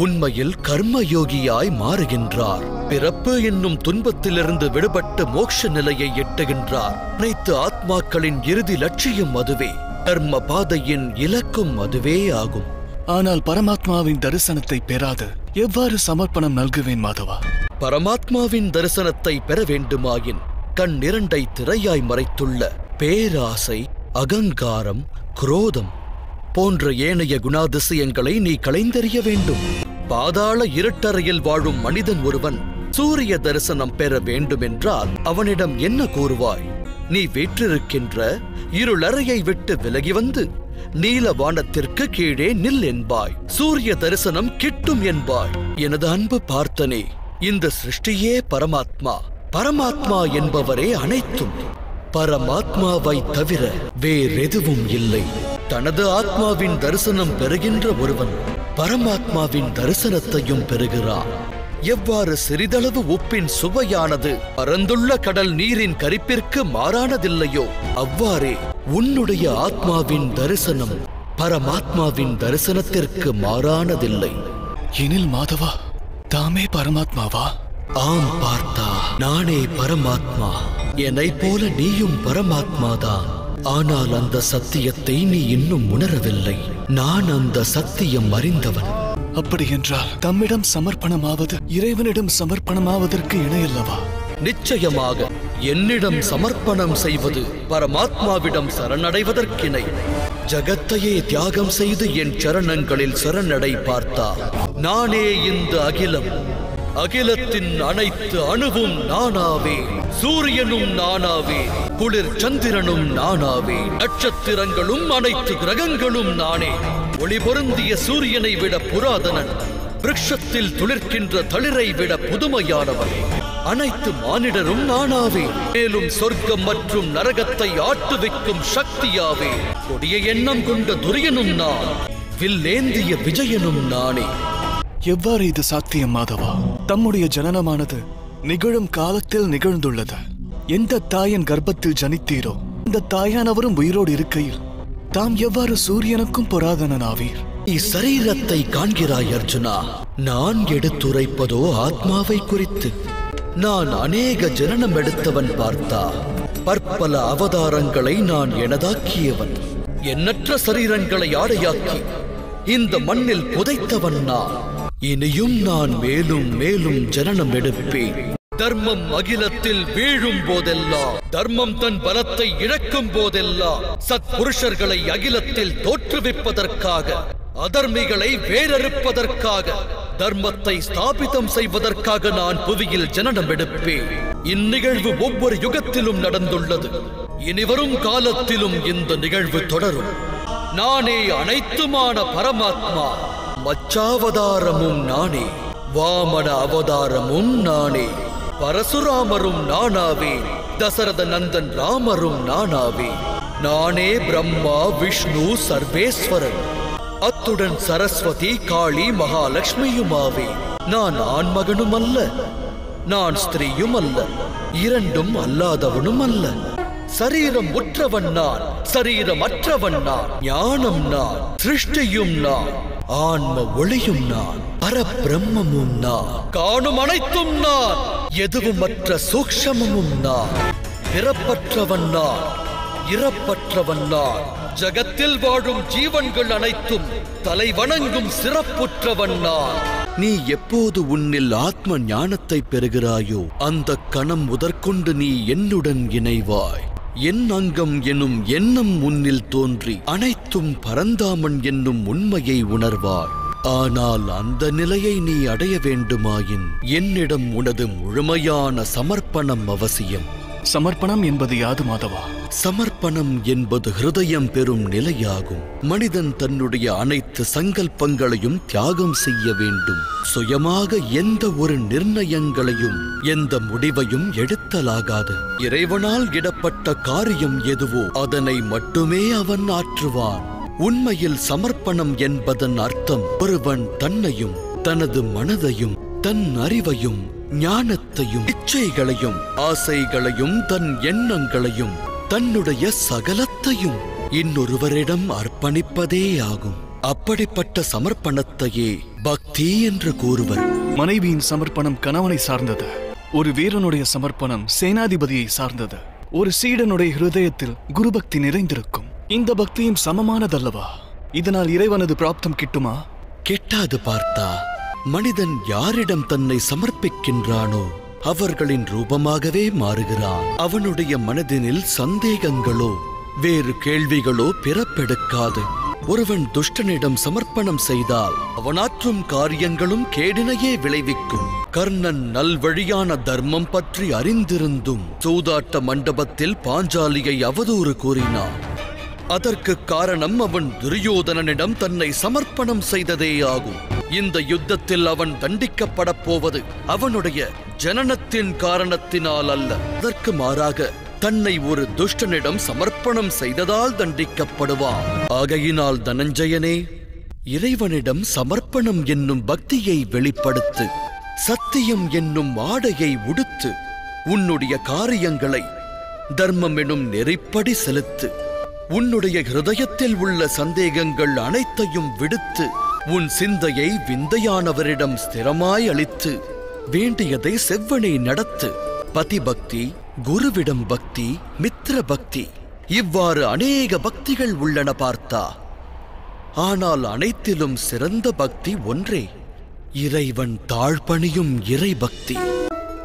உண்மையில் கர்மயோகியாய் மாறுகின்றார். பிறப்பு என்னும் துன்பத்திலிருந்து விடுபட்டு மோட்ச நிலையை எட்டுகின்றார். அனைத்து ஆத்மாக்களின் இறுதி லட்சியம் அதுவே. கர்ம பாதையின் இலக்கும் அதுவே ஆகும். ஆனால் பரமாத்மாவின் தரிசனத்தை பெறாது எவ்வாறு சமர்ப்பணம் நல்குவேன் மாதவா? பரமாத்மாவின் தரிசனத்தை பெற வேண்டுமாயின் கண் இரண்டை திரையாய் மறைத்துள்ள பேராசை, அகங்காரம், குரோதம் போன்ற ஏனைய குணாதிசயங்களை நீ களைந்தெறிய வேண்டும். பாதாள இருட்டறையில் வாழும் மனிதன் ஒருவன் சூரிய தரிசனம் பெற வேண்டுமென்றால் அவனிடம் என்ன கூறுவாய்? நீ வீற்றிருக்கின்ற இருளறையை விட்டு விலகி வந்து நீல வானத்திற்கு கீழே நில் என்பாய். சூரிய தரிசனம் கிட்டும் என்பாய். எனது அன்பு பார்த்தனே, இந்த சிருஷ்டியே பரமாத்மா. பரமாத்மா என்பவரே அனைத்தும். பரமாத்மாவை தவிர வேறெதுவும் இல்லை. தனது ஆத்மாவின் தரிசனம் பெறுகின்ற ஒருவன் பரமாத்மாவின் தரிசனத்தையும் பெறுகிறான். எவ்வாறு சிறிதளவு உப்பின் சுவையானது பரந்துள்ள கடல் நீரின் கரிப்பிற்கு மாறானதில்லையோ, அவ்வாறே உன்னுடைய ஆத்மாவின் தரிசனம் பரமாத்மாவின் தரிசனத்திற்கு மாறானதில்லை. எனில் மாதவா தாமே பரமாத்மாவா? ஆம் பார்த்தா, நானே பரமாத்மா. என்னைப் போல நீயும் பரமாத்மாதான். ஆனால் அந்த சத்தியத்தை நீ இன்னும் உணரவில்லை. நான் அந்த சத்தியம் அறிந்தவன். அப்படி என்றால் தம்மிடம் சமர்ப்பணமாவது இறைவனிடம் சமர்ப்பணமாவதற்கு இணையல்லவா? நிச்சயமாக என்னிடம் சமர்ப்பணம் செய்வது பரமாத்மாவிடம் சரணடைவதற்கிணை. ஜகத்தையே தியாகம் செய்து என் சரணங்களில் சரணடை பார்த்தா. நானே இந்த அகிலம். அகிலத்தின் அனைத்து அணுவும் நானாவே. சூரியனும் நானாவே. குளிர் சந்திரனும் நானாவே. நட்சத்திரங்களும் அனைத்து கிரகங்களும் நானே. ஒளி பொருந்திய சூரியனை விட புராதனன். விருட்சத்தில் துளிர்க்கின்ற தளிரை விட புதுமையானவன். அனைத்து மானிடரும் நானாவே. மேலும் சொர்க்கம் மற்றும் நரகத்தை ஆட்டுவிக்கும் சக்தியாவே. கொடிய எண்ணம் கொண்ட துரியனும் நான். வில்லேந்திய விஜயனும் நானே. எவ்வாறு இது சாத்தியம் மாதவா? தம்முடைய ஜனனமானது நிகழும் காலத்தில் நிகழ்ந்துள்ளது. எந்த தாயின் கர்ப்பத்தில் ஜனித்தீரோ அந்த தாயானவரும் உயிரோடு இருக்கையில் தாம் எவ்வாறு சூரியனுக்கும் புராதனனாவீர்? சரீரத்தை காண்கிறாய் அர்ஜுனா. நான் எடுத்துரைப்பதோ ஆத்மாவை குறித்து. நான் அநேக ஜனனம் எடுத்தவன் பார்த்தா. பற்பல அவதாரங்களை நான் எனதாக்கியவன். எண்ணற்ற சரீரங்களை ஆடையாக்கி இந்த மண்ணில் புதைத்தவன் நான். இனியும் நான் மேலும் மேலும் ஜனனம் எடுப்பேன். தர்மம் அகிலத்தில் வீழும் போதெல்லாம், தர்மம் தன் பலத்தை இழக்கும் போதெல்லாம், சத்புருஷர்களை அகிலத்தில் தோற்றுவிப்பதற்காக, அதர்மிகளை வேறறுப்பதற்காக, தர்மத்தை ஸ்தாபிதம் செய்வதற்காக நான் புவியில் ஜனனம் எடுப்பேன். இந்நிகழ்வு ஒவ்வொரு யுகத்திலும் நடந்துள்ளது. இனிவரும் காலத்திலும் இந்த நிகழ்வு தொடரும். நானே அனைத்துமான பரமாத்மா. மச்சாவதாரமும் நானே. வாமன அவதாரமும் நானே. பரசுராமரும் நானாவே. தசரத நந்தன் ராமரும் நானாவே. நானே பிரம்மா விஷ்ணு சர்வேஸ்வரன். அத்துடன் சரஸ்வதி காளி மகாலட்சுமியுமாவே. நான் ஆண்மகனும் அல்ல, நான் ஸ்திரீயும் அல்ல, இரண்டும் அல்லாதவனும் அல்ல. சரீரம் உற்றவன் நான், சரீரம் அற்றவன் நான். ஞானம் நான், சிருஷ்டியும் நான், ஆன்ம ஒளியும் நான், பரபிரம்மமும் நான். காணும் அனைத்தும் நான், எதுவும் மற்ற சூக்ஷமும் நான். பிறப்பற்றவன் நான், இறப்பற்றவன் நான். ஜகத்தில் வாழும் ஜீவன்கள் அனைத்தும் தலை வணங்கும் சிறப்புற்றவன் நான். நீ எப்போது உன்னில் ஆத்ம ஞானத்தை பெறுகிறாயோ அந்த கணம் முதற்கொண்டு நீ என்னுடன் இணைவாய். என் அங்கம் எனும் எண்ணம் உன்னில் தோன்றி அனைத்தும் பரந்தாமன் என்னும் உண்மையை உணர்வாய். ஆனால் அந்த நிலையை நீ அடைய வேண்டுமாயின் என்னிடம் உனது முழுமையான சமர்ப்பணம் அவசியம். சமர்ப்பணம் என்பது யாது மாதவா? சமர்ப்பணம் என்பது ஹிருதயம் பெறும் நிலையாகும். மனிதன் தன்னுடைய அனைத்து சங்கல்பங்களையும் தியாகம் செய்ய வேண்டும். சுயமாக எந்த ஒரு நிர்ணயங்களையும் எந்த முடிவையும் எடுத்தலாகாது. இறைவனால் இடப்பட்ட காரியம் எதுவோ அதனை மட்டுமே அவன் ஆற்றுவான். உண்மையில் சமர்ப்பணம் என்பதன் அர்த்தம் ஒருவன் தன்னையும் தனது மனதையும் தன் அறிவையும் ஞானத்தையும் இச்சைகளையும் ஆசைகளையும் தன் எண்ணங்களையும் தன்னுடைய சகலத்தையும் இன்னொருவரிடம் அர்ப்பணிப்பதே ஆகும். அப்படிப்பட்ட சமர்ப்பணத்தையே பக்தி என்று கூறுவர். மனைவியின் சமர்ப்பணம் கணவனை சார்ந்தது. ஒரு வீரனுடைய சமர்ப்பணம் சேனாதிபதியை சார்ந்தது. ஒரு சீடனுடைய ஹிருதயத்தில் குருபக்தி நிறைந்திருக்கும். இந்த பக்தியும் சமமானதல்லவா? இதனால் இறைவனது பிராப்தம் கிட்டுமா? கெட்டாது பார்த்தா. மனிதன் யாரிடம் தன்னை சமர்ப்பிக்கின்றானோ அவர்களின் ரூபமாகவே மாறுகிறான். அவனுடைய மனதினில் சந்தேகங்களோ வேறு கேள்விகளோ பிறப்பெடுக்காது. ஒருவன் துஷ்டனிடம் சமர்ப்பணம் செய்தால் அவனாற்றும் காரியங்களும் கேடினையே விளைவிக்கும். கர்ணன் நல்வழியான தர்மம் பற்றி அறிந்திருந்தும் சூதாட்ட மண்டபத்தில் பாஞ்சாலியை அவதூறு கூறினான். அதற்கு காரணம் அவன் துரியோதனனிடம் தன்னை சமர்ப்பணம் செய்ததே ஆகும். இந்த யுத்தத்தில் அவன் தண்டிக்கப்படப் போவது அவனுடைய ஜனனத்தின் காரணத்தினால் அல்ல. அதற்கு மாறாக தன்னை ஒரு துஷ்டனிடம் சமர்ப்பணம் செய்ததால் தண்டிக்கப்படுவான். ஆகையினால் தனஞ்சயனே, இறைவனிடம் சமர்ப்பணம் என்னும் பக்தியை வெளிப்படுத்து. சத்தியம் என்னும் ஆடையை உடுத்து. உன்னுடைய காரியங்களை தர்மம் எனும் நெறிப்படி செலுத்து. உன்னுடைய ஹிருதயத்தில் உள்ள சந்தேகங்கள் அனைத்தையும் விடுத்து உன் சிந்தையை விந்தையானவரிடம் ஸ்திரமாய் அளித்து வேண்டியதை செவ்வனே நடத்து. பதிபக்தி, குருவிடம் பக்தி, மித்திர பக்தி, இவ்வாறு அநேக பக்திகள் உள்ளன பார்த்தா. ஆனால் அனைத்திலும் சிறந்த பக்தி ஒன்றே, இறைவன் தாழ்பணியும் இறை பக்தி.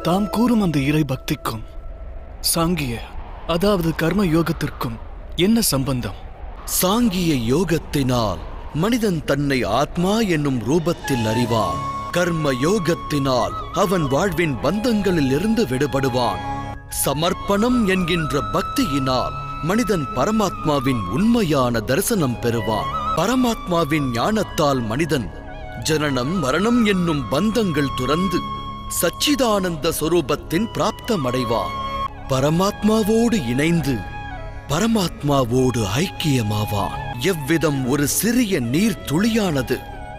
தாம் கூறும் அந்த இறை பக்திக்கும் சாங்கிய அதாவது கர்ம யோகத்திற்கும் என்ன சம்பந்தம்? சாங்கிய யோகத்தினால் மனிதன் தன்னை ஆத்மா என்னும் ரூபத்தில் அறிவான். கர்ம யோகத்தினால் அவன் வாழ்வின் பந்தங்களில் இருந்து விடுபடுவான். சமர்ப்பணம் என்கின்ற பக்தியினால் மனிதன் பரமாத்மாவின் உண்மையான தரிசனம் பெறுவான். பரமாத்மாவின் ஞானத்தால் மனிதன் ஜனனம் மரணம் என்னும் பந்தங்கள் துறந்து சச்சிதானந்த சொரூபத்தின் பிராப்தமடைவான். பரமாத்மாவோடு இணைந்து பரமாத்மாவோடு ஐக்கியமாவான். எவ்விதம் ஒரு சிறிய நீர் துளியானது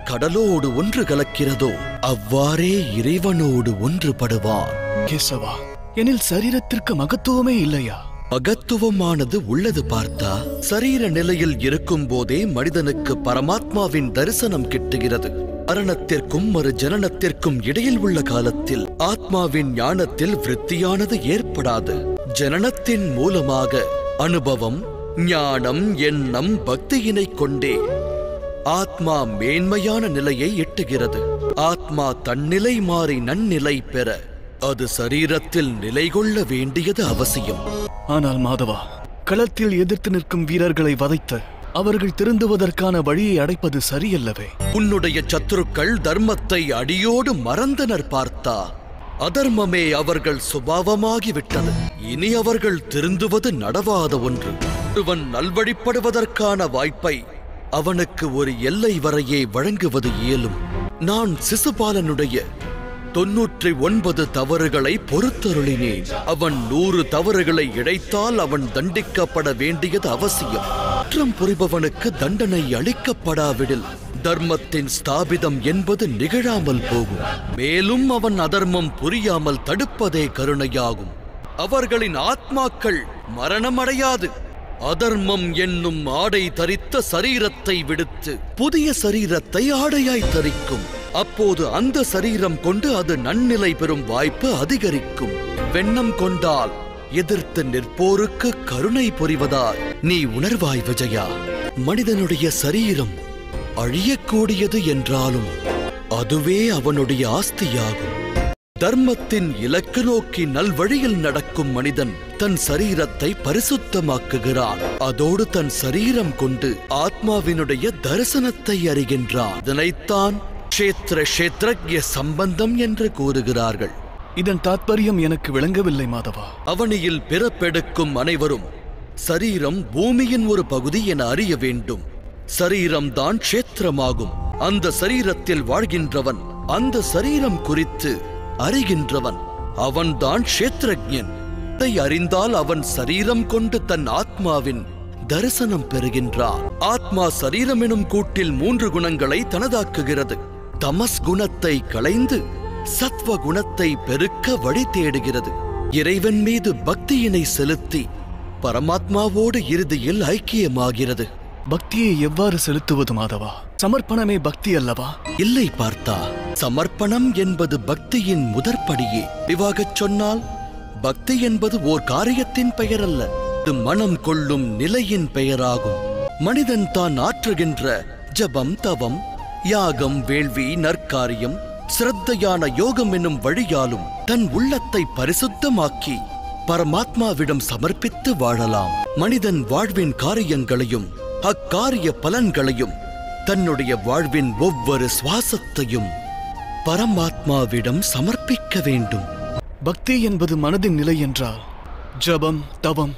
கடலோடு ஒன்று கலக்கிறதோ அவ்வாறே இறைவனோடு ஒன்றுபடுவான். கேசவா, எனில் சரீரத்திற்கு மகத்துவமே இல்லையா? மகத்துவமானது உள்ளது பார்த்தா. சரீர நிலையில் இருக்கும் போதே மனிதனுக்கு பரமாத்மாவின் தரிசனம் கிட்டுகிறது. மரணத்திற்கும் மறு ஜனனத்திற்கும் இடையில் உள்ள காலத்தில் ஆத்மாவின் ஞானத்தில் விருத்தியானது ஏற்படாது. ஜனனத்தின் மூலமாக அனுபவம், ஞானம், எண்ணம், பக்தியினை கொண்டே ஆத்மா மேன்மையான நிலையை எட்டுகிறது. ஆத்மா தன்னிலை மாறி நன்னிலை பெற அது சரீரத்தில் நிலை கொள்ள வேண்டியது அவசியம். ஆனால் மாதவா, களத்தில் எதிர்த்து நிற்கும் வீரர்களை வதைத்து அவர்கள் திருந்துவதற்கான வழியை அடைப்பது சரியல்லவே? உன்னுடைய சத்துருக்கள் தர்மத்தை அடியோடு மறந்தனர் பார்த்தா. அதர்மமே அவர்கள் சுபாவமாகிவிட்டது. இனி அவர்கள் திருந்துவது நடவாத ஒன்று. ஒருவன் நல்வழிப்படுவதற்கான வாய்ப்பை அவனுக்கு ஒரு எல்லை வரையே வழங்குவது இயலும். நான் சிசுபாலனுடைய 99 தவறுகளை பொறுத்தருளினேன். அவன் 100 தவறுகளை இழைத்தால் அவன் தண்டிக்கப்பட வேண்டியது அவசியம். குற்றம் புரிபவனுக்கு தண்டனை அளிக்கப்படாவிடில் தர்மத்தின் ஸ்தாபிதம் என்பது நிகழாமல் போகும். மேலும் அவன் அதர்மம் புரியாமல் தடுப்பதே கருணையாகும். அவர்களின் ஆத்மாக்கள் மரணமடையாது. அதர்மம் என்னும் ஆடை தரித்த சரீரத்தை விடுத்து புதிய சரீரத்தை ஆடையாய் தரிக்கும். அப்போது அந்த சரீரம் கொண்டு அது நன்னிலை பெறும் வாய்ப்பு அதிகரிக்கும். வெண்ணம் கொண்டால் எதிர்த்து நிற்போருக்கு கருணை புரிவதால் நீ உணர்வாய் விஜயா. மனிதனுடைய சரீரம் அழியக்கூடியது என்றாலும் அதுவே அவனுடைய ஆஸ்தியாகும். தர்மத்தின் இலக்கு நோக்கி நல்வழியில் நடக்கும் மனிதன் தன் சரீரத்தை பரிசுத்தமாக்குகிறான். அதோடு தன் சரீரம் கொண்டு ஆத்மாவினுடைய தரிசனத்தை அறிகின்றான். இதனைத்தான் க்ஷேத்ர க்ஷேத்ரஜ்ய சம்பந்தம் என்று கூறுகிறார்கள். இதன் தாத்பரியம் எனக்கு விளங்கவில்லை மாதவா. அவனியில் பிறப்பெடுக்கும் அனைவரும் சரீரம் பூமியின் ஒரு பகுதி என அறிய வேண்டும். சரீரம்தான் க்ஷேத்திரமாகும். அந்த சரீரத்தில் வாழ்கின்றவன் அந்த சரீரம் குறித்து அறிகின்றவன். அவன்தான் க்ஷேத்ரஜ்ஞன். இதை அறிந்தால் அவன் சரீரம் கொண்டு தன் ஆத்மாவின் தரிசனம் பெறுகின்றான். ஆத்மா சரீரம் எனும் கூட்டில் 3 குணங்களை தனதாக்குகிறது. தமஸ் குணத்தை களைந்து சத்வ குணத்தை பெருக்க வழி தேடுகிறது. இறைவன் மீது பக்தியினை செலுத்தி பரமாத்மாவோடு இறுதியில் ஐக்கியமாகிறது. பக்தியை எவ்வாறு செலுத்துவது மாதவா? சமர்ப்பணமே பக்தி அல்லவா? இல்லை பார்த்தா, சமர்ப்பணம் என்பது பக்தியின் முதற்படியே. விவாகச் சொன்னால் பக்தி என்பது ஓர் காரியத்தின் பெயர் அல்ல, இது மனம் கொள்ளும் நிலையின் பெயராகும். மனிதன் தான் ஆற்றுகின்ற ஜபம், தவம், யாகம், வேள்வி, நற்காரியம், சிரத்தையான யோகம் என்னும் வழியாலும் தன் உள்ளத்தை பரிசுத்தமாக்கி பரமாத்மாவிடம் சமர்ப்பித்து வாழலாம். மனிதன் வாழ்வின் காரியங்களையும் அக்காரிய பலன்களையும் தன்னுடைய வாழ்வின் ஒவ்வொரு சுவாசத்தையும் பரமாத்மாவிடம் சமர்ப்பிக்க வேண்டும். பக்தி என்பது மனதின் நிலை என்றால் ஜபம், தவம்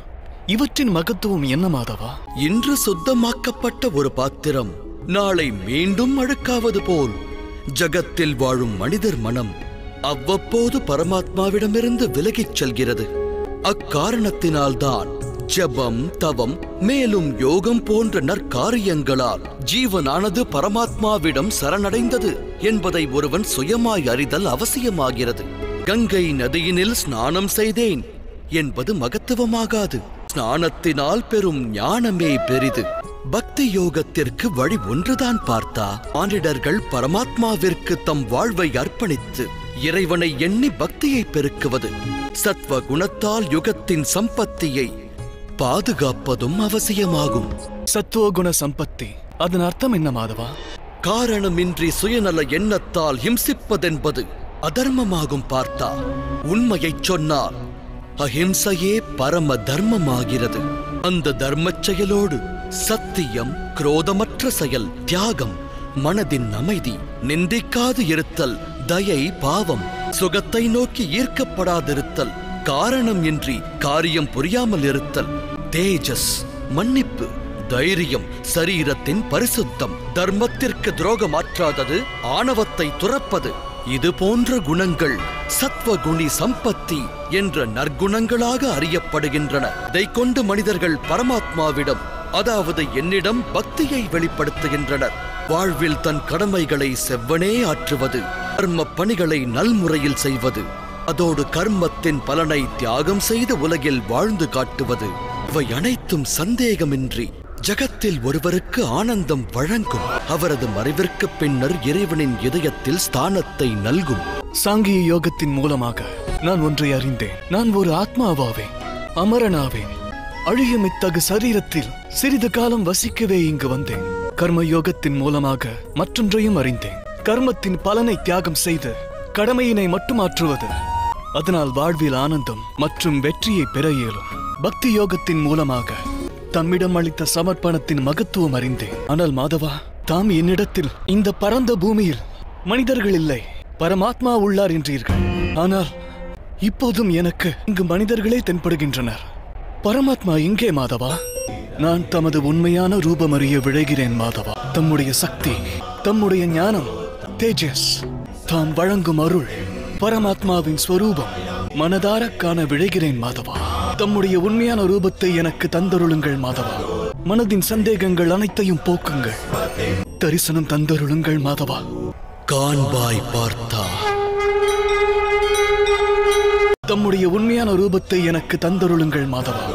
இவற்றின் மகத்துவம் என்ன மாதவா? இன்று சுத்தமாக்கப்பட்ட ஒரு பாத்திரம் நாளை மீண்டும் அழுக்காவது போல் ஜகத்தில் வாழும் மனிதர் மனம் அவ்வப்போது பரமாத்மாவிடமிருந்து விலகிச் செல்கிறது. அக்காரணத்தினால்தான் ஜபம், தவம், மேலும் யோகம் போன்ற நற்காரியங்களால் ஜீவனானது பரமாத்மாவிடம் சரணடைந்தது என்பதை ஒருவன் சுயமாய் அறிதல் அவசியமாகிறது. கங்கை நதியினில் ஸ்நானம் செய்தேன் என்பது மகத்துவமாகாது. ஸ்நானத்தினால் பெறும் ஞானமே பெரிது. பக்தி யோகத்திற்கு வழி ஒன்றுதான் பார்த்தா. மானிடர்கள் பரமாத்மாவிற்கு தம் வாழ்வை அர்ப்பணித்து இறைவனை எண்ணி பக்தியை பெருக்குவது, சத்வ குணத்தால் யுகத்தின் சம்பத்தியை பாதுகாப்பதும் அவசியமாகும். சத்துவகுண சம்பத்தி, அதன் அர்த்தம் என்ன மாதவா? காரணமின்றி சுயநல எண்ணத்தால் ஹிம்சிப்பதென்பது அதர்மமாகும் பார்த்தா. உண்மையைச் சொன்னால் அஹிம்சையே பரம தர்மமாகிறது. அந்த தர்மச் செயலோடு சத்தியம், குரோதமற்ற செயல், தியாகம், மனதின் அமைதி, நிந்திக்காது இருத்தல், தயை, பாவம், சுகத்தை நோக்கி ஈர்க்கப்படாதிருத்தல், காரணம் இன்றி காரியம் புரியாமல் இருத்தல், தேஜஸ், மன்னிப்பு, தைரியம், சரீரத்தின் பரிசுத்தம், தர்மத்திற்கு துரோகமாற்றாதது, ஆணவத்தை துறப்பது, இது போன்ற குணங்கள் சத்வகுணி சம்பத்தி என்ற நற்குணங்களாக அறியப்படுகின்றன. இதை கொண்டு மனிதர்கள் பரமாத்மாவிடம், அதாவது என்னிடம் பக்தியை வெளிப்படுத்துகின்றனர். வாழ்வில் தன் கடமைகளை செவ்வனே ஆற்றுவது, கர்ம பணிகளை நல்முறையில் செய்வது, அதோடு கர்மத்தின் பலனை தியாகம் செய்து உலகில் வாழ்ந்து காட்டுவது, இவை அனைத்தும் சந்தேகமின்றி ஜகத்தில் ஒருவருக்கு ஆனந்தம் வழங்கும். அவரது மறைவிற்கு பின்னர் இறைவனின் இதயத்தில் ஸ்தானத்தை நல்கும். சாங்கிய யோகத்தின் மூலமாக நான் ஒன்றை அறிந்தேன். நான் ஒரு ஆத்மாவாவேன், அமரனாவேன். அழியுமித்தகு சரீரத்தில் சிறிது காலம் வசிக்கவே இங்கு வந்தேன். கர்ம யோகத்தின் மூலமாக மற்றொன்றையும் அறிந்தேன். கர்மத்தின் பலனை தியாகம் செய்து கடமையினை மட்டும் ஆற்றுவது, அதனால் வாழ்வில் ஆனந்தம் மற்றும் வெற்றியை பெற இயலும். பக்தி யோகத்தின் மூலமாக தம்மிடம் அளித்த சமர்ப்பணத்தின் மகத்துவம் அறிந்தேன். ஆனால் மாதவா, தாம் என்னிடத்தில் இந்த பரந்த பூமியில் மனிதர்கள் இல்லை, பரமாத்மா உள்ளார் என்றீர்கள். ஆனால் இப்போதும் எனக்கு இங்கு மனிதர்களே தென்படுகின்றனர். பரமாத்மா இங்கே மாதவா. நான் தமது உண்மையான ரூபம் அறிய விழைகிறேன் மாதவா. தம்முடைய சக்தி, தம்முடைய ஞானம், தேஜஸ், தாம் வழங்கும் அருள், பரமாத்மாவின் ஸ்வரூபம் மனதார காண விழைகிறேன் மாதவா. தம்முடைய உண்மையான ரூபத்தை எனக்கு தந்தருளுங்கள் மாதவா. மனதின் சந்தேகங்கள் அனைத்தையும் போக்குங்கள். தரிசனம் தந்தருளுங்கள் மாதவா. காண்பாய் பார்த்தா. தம்முடைய உண்மையான ரூபத்தை எனக்கு தந்தருளுங்கள் மாதவா.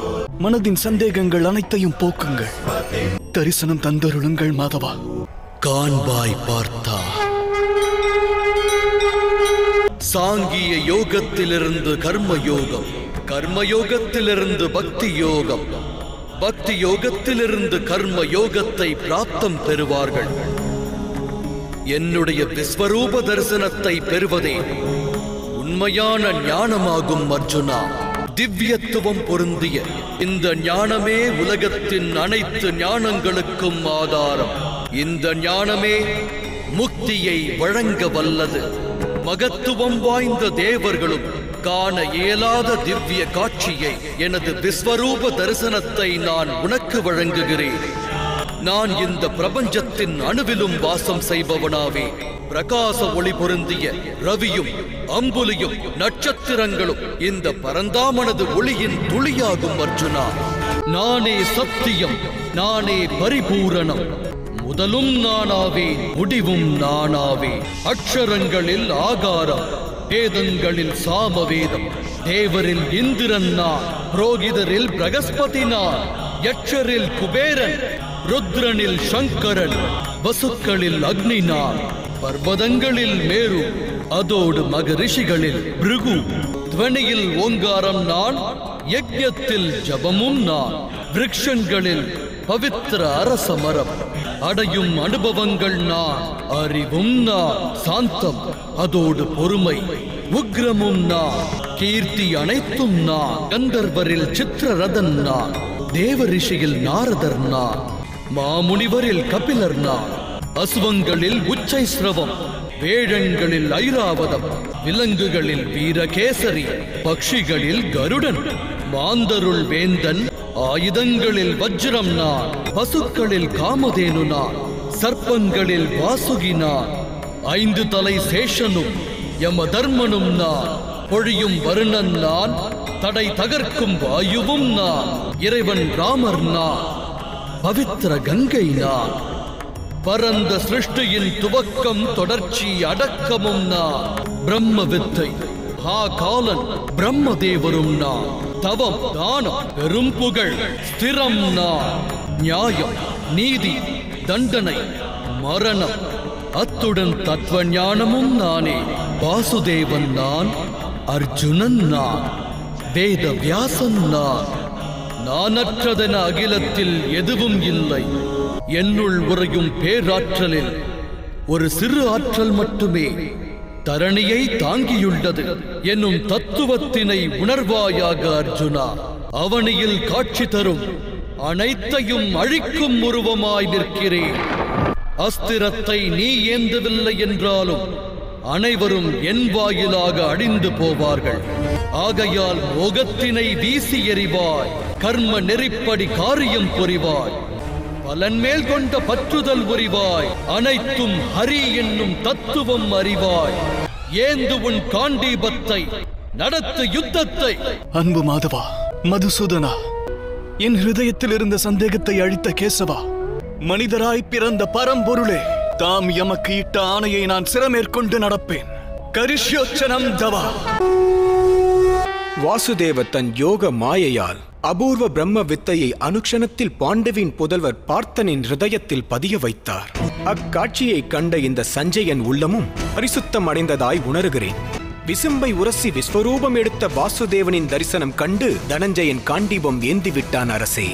மனதின் சந்தேகங்கள் அனைத்தையும் போக்குங்கள். தரிசனம் தந்தருளுங்கள் மாதவா. காண்பாய் பார்த்தா. சாங்கிய யோகத்திலிருந்து கர்ம யோகம், கர்மயோகத்திலிருந்து பக்தி யோகம், பக்தி யோகத்திலிருந்து கர்ம யோகத்தை பிராப்தம் பெறுவார்கள். என்னுடைய விஸ்வரூப தரிசனத்தை பெறுவதே உண்மையான ஞானமாகும் அர்ஜுனா. திவ்யத்துவம் பொருந்திய இந்த ஞானமே உலகத்தின் அனைத்து ஞானங்களுக்கும் ஆதாரம். இந்த ஞானமே முக்தியை வழங்க வல்லது. மகத்துவம் வாய்ந்த தேவர்களும் காண இயலாத திவ்ய காட்சியை, எனது விஸ்வரூப தரிசனத்தை நான் உனக்கு வழங்குகிறேன். நான் இந்த பிரபஞ்சத்தின் அணுவிலும் வாசம் செய்பவனாவே. பிரகாச ஒளி பொருந்திய ரவியும் அம்புலியும் நட்சத்திரங்களும் இந்த பரந்தாமனது ஒளியின் துளியாகும் அர்ஜுனா. நானே சத்தியம், நானே பரிபூரணம். முதலும் நானாவே, முடிவும் நானாவே. அக்ஷரங்களில் ஆகாரம், வேதங்களில் சாமவேதம். தேவரில் இந்திரன் நான், புரோகிதரில் பிரகஸ்பதி நான், யட்சரில் குபேரன், ருத்ரனில் சங்கரன், வசுக்களில் அக்னி நான், பர்வதங்களில் மேரு, அதோடு மகரிஷிகளில் பிருகு. துவனியில் ஓங்காரம் நான், யஜ்ஞத்தில் ஜபமும் நான், விருட்சங்களில் பவித்திர அரசமரம். அடையும் அனுபவங்கள் நான், அறிவும் நான், சாந்தம் அதோடு பொறுமை, உக்ரமும் நான், கீர்த்தி அனைத்தும் நான். கந்தர்வரில் சித்திரரதன் நான், தேவரிஷியில் நாரதர் நான், மாமுனிவரில் கபிலர் நான், அசுவங்களில் உச்சை ஸ்ரவம், வேழங்களில் ஐராவதம், விலங்குகளில் வீரகேசரி, பக்ஷிகளில் கருடன், மாந்தருள் வேந்தன், ஆயுதங்களில் வஜ்ரம் நான், பசுக்களில் காமதேனு நான், சர்ப்பங்களில் வாசுகி நான், 5 தலை சேஷனும் யம தர்மனும் நான், பொழியும் வருணன் நான், தடை தகர்க்கும் வாயுவும் நான், இறைவன் ராமர் நான், பவித்திர கங்கை நான், பரந்த சிருஷ்டியின் துவக்கம் தொடர்ச்சி அடக்கமும் நான், பிரம்ம வித்தை காலன் பிரம்மதேவரும் நான், தவம் தானம் பெரும் புகழ் ஸ்திரம் நான், நியாயம் நீதி தண்டனை மரணம் அத்துடன் தத்துவ ஞானமும் நானே, வாசுதேவன் நான், அர்ஜுனன் நான், வேத வியாசன் நான், நானற்றதென அகிலத்தில் எதுவும் இல்லை, என்னுள் உறையும் பேராற்றலில் ஒரு சிறு ஆற்றல் மட்டுமே தரணியை தாங்கியுள்ளது என்னும் தத்துவத்தினை உணர்வாயாக அர்ஜுனா. அவனியில் காட்சி தரும் அனைத்தையும் அழிக்கும் உருவமாய் நிற்கிறேன். அஸ்திரத்தை நீ ஏந்தவில்லை என்றாலும் அனைவரும் என் வாயிலாக அழிந்து போவார்கள். ஆகையால் மோகத்தினை வீசி எறிவாய், கர்ம நெறிப்படி காரியம் புரிவாய், பலன் மேல் கொண்ட பற்றுதல் புரிவாய், அனைத்தும் ஹரி என்னும் தத்துவம் அறிவாய். ஏந்து உன் காண்டீபத்தை, நடத்து யுத்தத்தை. அன்பு மாதவா, மதுசூதனா, என் ஹிருதயத்தில் இருந்த சந்தேகத்தை அழித்த கேசவா, மனிதராய் பிறந்த பரம்பொருளே, தாம் எமக்கு இட்ட ஆணையை நான் சிரமேற்கொண்டு நடப்பேன். கரிஷ்யோச்சனம் தவா. வாசுதேவ தன் யோக மாயையால் அபூர்வ பிரம்ம வித்தையை அனுக்ஷணத்தில் பாண்டவின் புதல்வர் பார்த்தனின் ஹிருதயத்தில் பதிய வைத்தார். அக்காட்சியை கண்ட இந்த சஞ்சயன் உள்ளமும் பரிசுத்தம் அடைந்ததாய் உணர்கிறேன். விசும்பை உரசி விஸ்வரூபம் எடுத்த வாசுதேவனின் தரிசனம் கண்டு தனஞ்சயன் காண்டீபம் ஏந்திவிட்டான் அரசே.